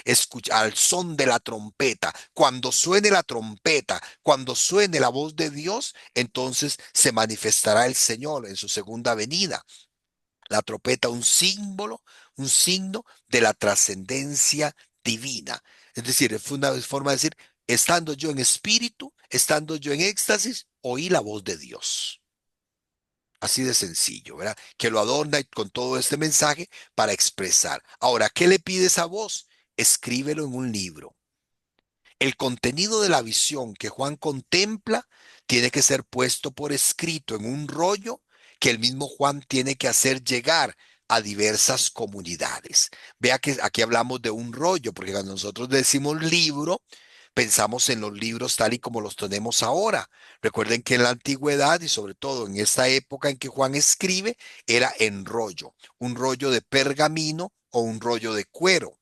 escucha al son de la trompeta. Cuando suene la trompeta, cuando suene la voz de Dios, entonces se manifestará el Señor en su segunda venida. La trompeta, un símbolo, un signo de la trascendencia divina. Es decir, fue una forma de decir, estando yo en espíritu, estando yo en éxtasis, oí la voz de Dios. Así de sencillo, ¿verdad? Que lo adorna con todo este mensaje para expresar. Ahora, ¿qué le pide esa voz? Escríbelo en un libro. El contenido de la visión que Juan contempla tiene que ser puesto por escrito en un rollo que el mismo Juan tiene que hacer llegar a diversas comunidades. Vea que aquí hablamos de un rollo, porque cuando nosotros decimos libro, pensamos en los libros tal y como los tenemos ahora. Recuerden que en la antigüedad y sobre todo en esta época en que Juan escribe, era en rollo, un rollo de pergamino o un rollo de cuero.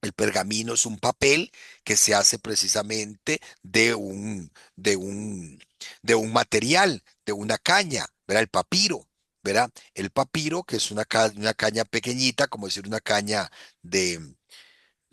El pergamino es un papel que se hace precisamente de un material, de una caña, ¿verdad? El papiro, ¿verdad? El papiro, que es una caña pequeñita, como decir una caña de,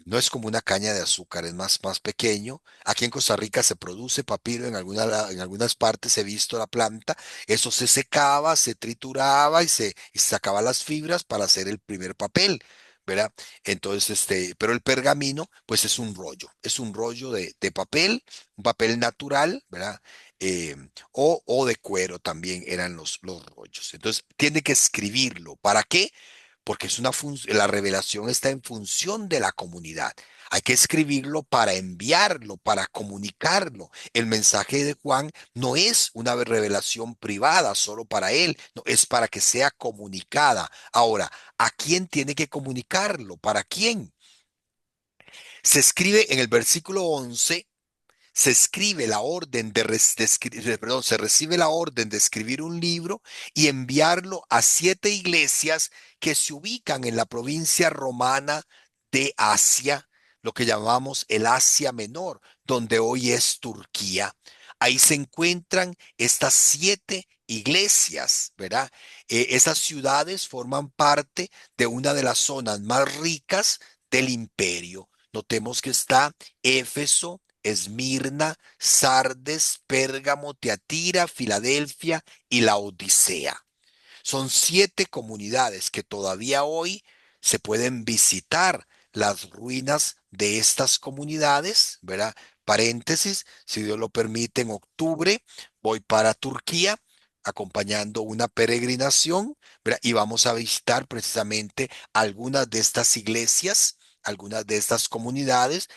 no es como una caña de azúcar, es más pequeño. Aquí en Costa Rica se produce papiro, en algunas partes he visto la planta. Eso se secaba, se trituraba y se sacaba las fibras para hacer el primer papel, ¿verdad? Entonces, pero el pergamino, pues es un rollo de papel, un papel natural, ¿verdad? Eh, o de cuero también eran los rollos. Entonces, tiene que escribirlo. ¿Para qué? Porque la revelación está en función de la comunidad. Hay que escribirlo para enviarlo, para comunicarlo. El mensaje de Juan no es una revelación privada solo para él, no, es para que sea comunicada. Ahora, ¿a quién tiene que comunicarlo? ¿Para quién? Se escribe en el versículo 11. Se escribe la orden perdón, se recibe la orden de escribir un libro y enviarlo a 7 iglesias que se ubican en la provincia romana de Asia, lo que llamamos el Asia Menor, donde hoy es Turquía. Ahí se encuentran estas 7 iglesias, ¿verdad? Esas ciudades forman parte de una de las zonas más ricas del imperio. Notemos que está Éfeso, Esmirna, Sardes, Pérgamo, Teatira, Filadelfia y la Odisea. Son 7 comunidades que todavía hoy se pueden visitar las ruinas de estas comunidades, ¿verdad? Paréntesis, si Dios lo permite, en octubre voy para Turquía acompañando una peregrinación, ¿verdad? Y vamos a visitar precisamente algunas de estas iglesias, algunas de estas comunidades.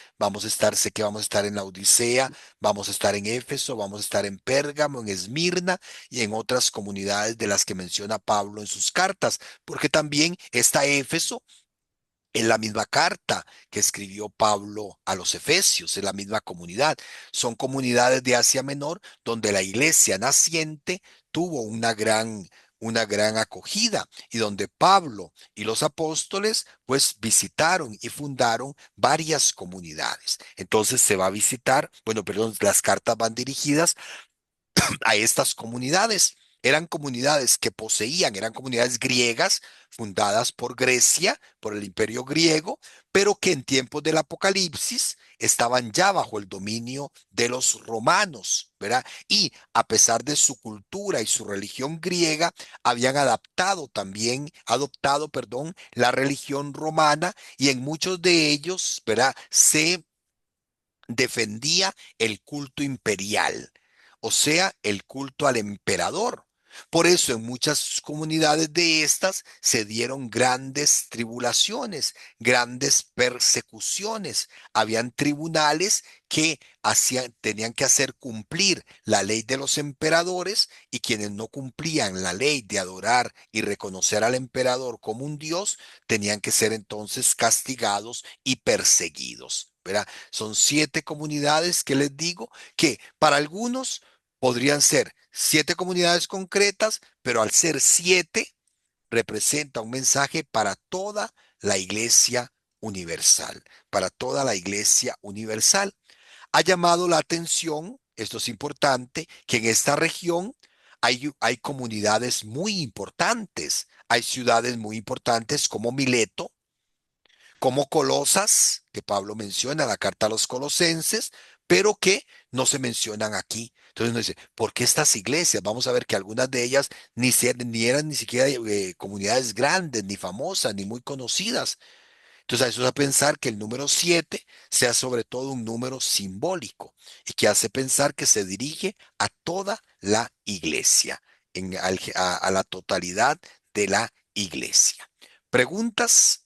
Sé que vamos a estar en la Odisea, vamos a estar en Éfeso, vamos a estar en Pérgamo, en Esmirna y en otras comunidades de las que menciona Pablo en sus cartas, porque también está Éfeso en la misma carta que escribió Pablo a los Efesios, en la misma comunidad. Son comunidades de Asia Menor donde la iglesia naciente tuvo una gran acogida y donde Pablo y los apóstoles pues visitaron y fundaron varias comunidades. Entonces se va a visitar, bueno, perdón, las cartas van dirigidas a estas comunidades. Eran comunidades griegas fundadas por Grecia, por el imperio griego, pero que en tiempos del Apocalipsis estaban ya bajo el dominio de los romanos, ¿verdad? Y a pesar de su cultura y su religión griega, habían adoptado, perdón, la religión romana y en muchos de ellos, ¿verdad? Se defendía el culto imperial, o sea, el culto al emperador. Por eso en muchas comunidades de estas se dieron grandes tribulaciones, grandes persecuciones. Habían tribunales que tenían que hacer cumplir la ley de los emperadores y quienes no cumplían la ley de adorar y reconocer al emperador como un dios, tenían que ser entonces castigados y perseguidos, ¿verdad? Son 7 comunidades que les digo que para algunos podrían ser 7 comunidades concretas, pero al ser 7 representa un mensaje para toda la iglesia universal, para toda la iglesia universal. Ha llamado la atención, esto es importante, que en esta región hay comunidades muy importantes, hay ciudades muy importantes como Mileto, como Colosas, que Pablo menciona en la carta a los colosenses, pero que no se mencionan aquí. Entonces uno dice, ¿por qué estas iglesias? Vamos a ver que algunas de ellas ni eran ni siquiera comunidades grandes, ni famosas, ni muy conocidas. Entonces eso es a pensar que el número 7 sea sobre todo un número simbólico y que hace pensar que se dirige a toda la iglesia, a la totalidad de la iglesia. ¿Preguntas?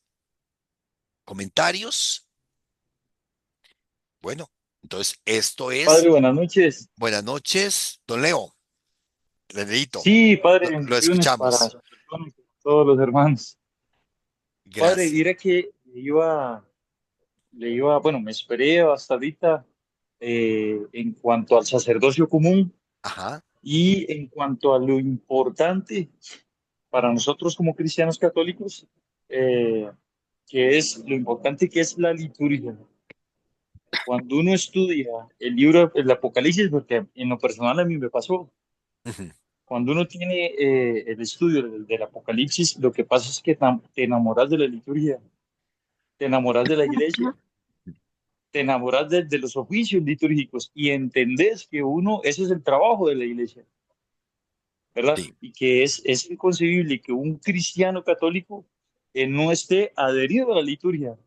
¿Comentarios? Bueno, entonces esto Padre, es. buenas noches. Buenas noches, don Leo. Leito, Sí, Padre, lo bendiciones para escuchamos. su persona y para todos los hermanos. Padre, Gracias. diré que bueno, me esperé hasta ahorita en cuanto al sacerdocio común Ajá, y en cuanto a lo importante para nosotros como cristianos católicos, eh, que es lo importante que es la liturgia. Cuando uno estudia el libro, el Apocalipsis, porque en lo personal a mí me pasó, Ujú. cuando uno tiene el estudio del Apocalipsis, lo que pasa es que te enamoras de la liturgia, te enamoras de la iglesia, te enamoras de los oficios litúrgicos y entendés que uno, ese es el trabajo de la iglesia, ¿verdad? Sí, Y que es inconcebible que un cristiano católico no esté adherido a la liturgia.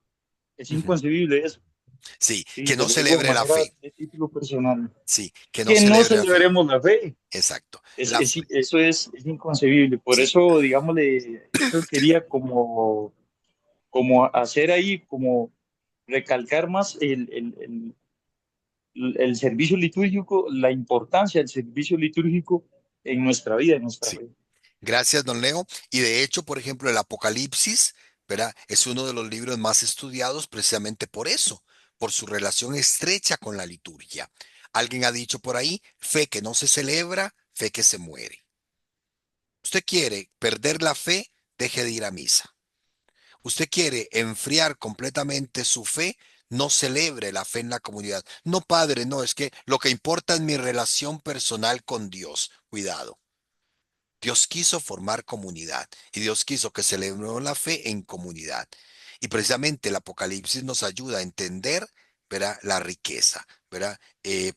Es ujú. inconcebible eso. Sí, Sí, que yo no lo digo de celebre la manera fe. de título personal. Sí, que no Que no celebre la fe. celebremos la fe. Exacto. La fe. Eso es inconcebible. Por Sí, eso, digámosle, eso quería como hacer ahí, como recalcar más el servicio litúrgico, la importancia del servicio litúrgico en nuestra vida, en nuestra sí. fe. Gracias, don Leo. Y de hecho, por ejemplo, el Apocalipsis, ¿verdad? Es uno de los libros más estudiados precisamente por eso, por su relación estrecha con la liturgia. Alguien ha dicho por ahí, fe que no se celebra, fe que se muere. Usted quiere perder la fe, deje de ir a misa. Usted quiere enfriar completamente su fe, no celebre la fe en la comunidad. No, padre, no, es que lo que importa es mi relación personal con Dios. Cuidado. Dios quiso formar comunidad y Dios quiso que celebremos la fe en comunidad. Y precisamente el Apocalipsis nos ayuda a entender, ¿verdad? La riqueza, ¿verdad?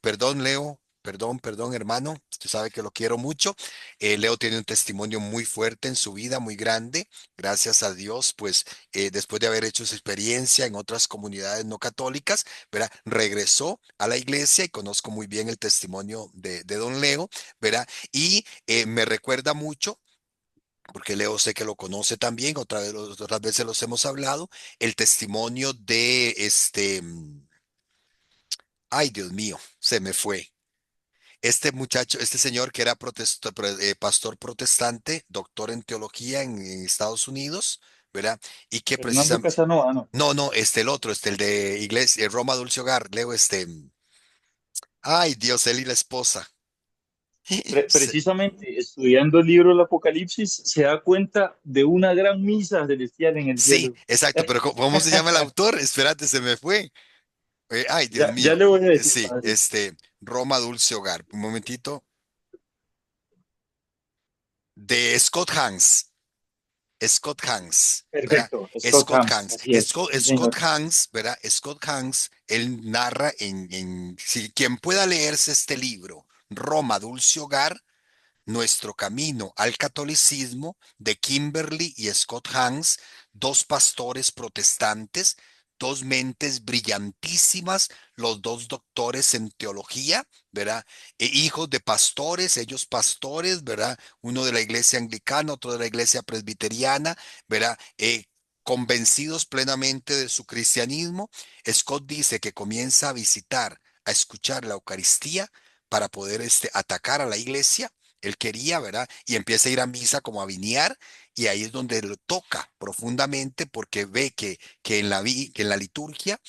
Perdón, Leo, perdón, hermano, usted sabe que lo quiero mucho. Leo tiene un testimonio muy fuerte en su vida, muy grande. Gracias a Dios, pues después de haber hecho su experiencia en otras comunidades no católicas, ¿verdad? Regresó a la iglesia y conozco muy bien el testimonio de don Leo, ¿verdad? Y me recuerda mucho, porque Leo sé que lo conoce también, otras veces los hemos hablado, el testimonio de ay Dios mío, se me fue. Este muchacho, este señor que era pastor protestante, doctor en teología en Estados Unidos, ¿verdad? Y que Fernando precisamente, Casanova, no. no, el otro, el de Iglesia, Roma Dulce Hogar, Leo, ay Dios, él y la esposa. Se- Precisamente estudiando el libro del Apocalipsis se da cuenta de una gran misa celestial en el Sí, cielo. exacto, pero ¿cómo se llama el autor? Espérate, se me fue. Ay, Dios Ya mío. le voy a decir, Sí, padre. Roma Dulce Hogar. Un momentito. De Scott Hanks. Scott Hanks, ¿verdad? Perfecto, Scott Scott Hanks, Hanks. así es, sí Scott señor. Hanks, ¿verdad? Scott Hanks, él narra si quien pueda leerse este libro, Roma Dulce Hogar, Nuestro camino al catolicismo, de Kimberly y Scott Hanks, dos pastores protestantes, dos mentes brillantísimas, los dos doctores en teología, ¿verdad? Hijos de pastores, ellos pastores, ¿verdad? Uno de la iglesia anglicana, otro de la iglesia presbiteriana, ¿verdad? Convencidos plenamente de su cristianismo, Scott dice que comienza a visitar, a escuchar la Eucaristía para poder atacar a la iglesia. Él quería, ¿verdad? Y empieza a ir a misa como a viniar, y ahí es donde lo toca profundamente porque ve que en la liturgia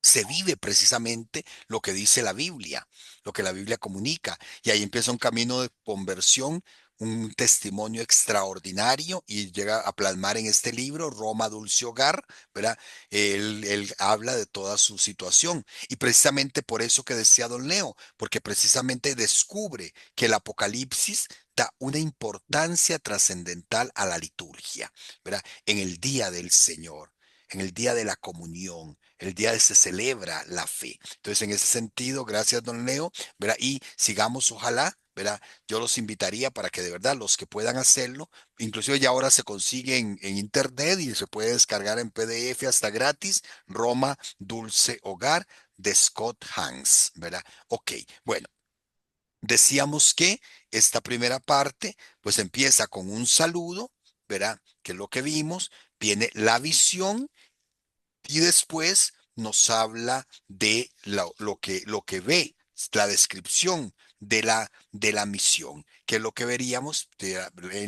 se vive precisamente lo que dice la Biblia, lo que la Biblia comunica. Y ahí empieza un camino de conversión, un testimonio extraordinario y llega a plasmar en este libro, Roma Dulce Hogar, ¿verdad? Él habla de toda su situación. Y precisamente por eso que decía don Leo, porque precisamente descubre que el Apocalipsis da una importancia trascendental a la liturgia, ¿verdad? En el día del Señor, en el día de la comunión, el día de se celebra la fe. Entonces, en ese sentido, gracias, don Leo, ¿verdad? Y sigamos, ojalá, ¿verdad? Yo los invitaría para que de verdad los que puedan hacerlo, inclusive ya ahora se consigue en internet y se puede descargar en PDF hasta gratis, Roma Dulce Hogar de Scott Hanks, ¿verdad? Ok, bueno. Decíamos que esta primera parte pues empieza con un saludo, ¿verdad? Que es lo que vimos, viene la visión y después nos habla de lo que ve, la descripción de la misión, que es lo que veríamos en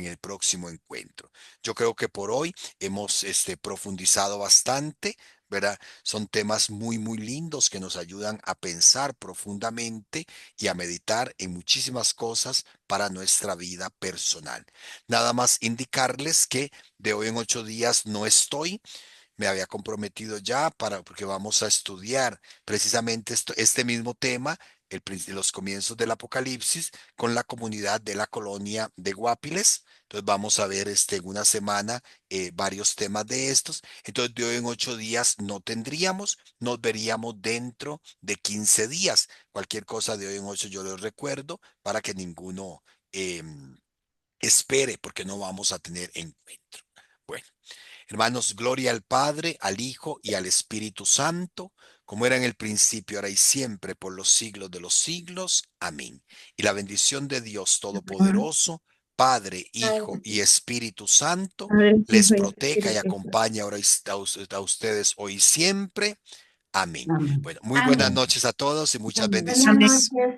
el próximo encuentro. Yo creo que por hoy hemos profundizado bastante, ¿verdad? Son temas muy, muy lindos que nos ayudan a pensar profundamente y a meditar en muchísimas cosas para nuestra vida personal. Nada más indicarles que de hoy en 8 días no estoy. Me había comprometido ya porque vamos a estudiar precisamente este mismo tema, los comienzos del Apocalipsis, con la comunidad de la colonia de Guapiles. Entonces vamos a ver en una semana varios temas de estos. Entonces de hoy en 8 días no tendríamos, nos veríamos dentro de 15 días. Cualquier cosa de hoy en 8 yo les recuerdo para que ninguno espere, porque no vamos a tener encuentro. Bueno. Hermanos, gloria al Padre, al Hijo y al Espíritu Santo, como era en el principio, ahora y siempre, por los siglos de los siglos. Amén. Y la bendición de Dios Todopoderoso, Padre, Hijo y Espíritu Santo, Padre, les Hijo y proteja y Espíritu Santo. acompañe ahora a ustedes hoy y siempre. Amén. Amén. Bueno, muy buenas noches a todos y muchas bendiciones. Buenas noches.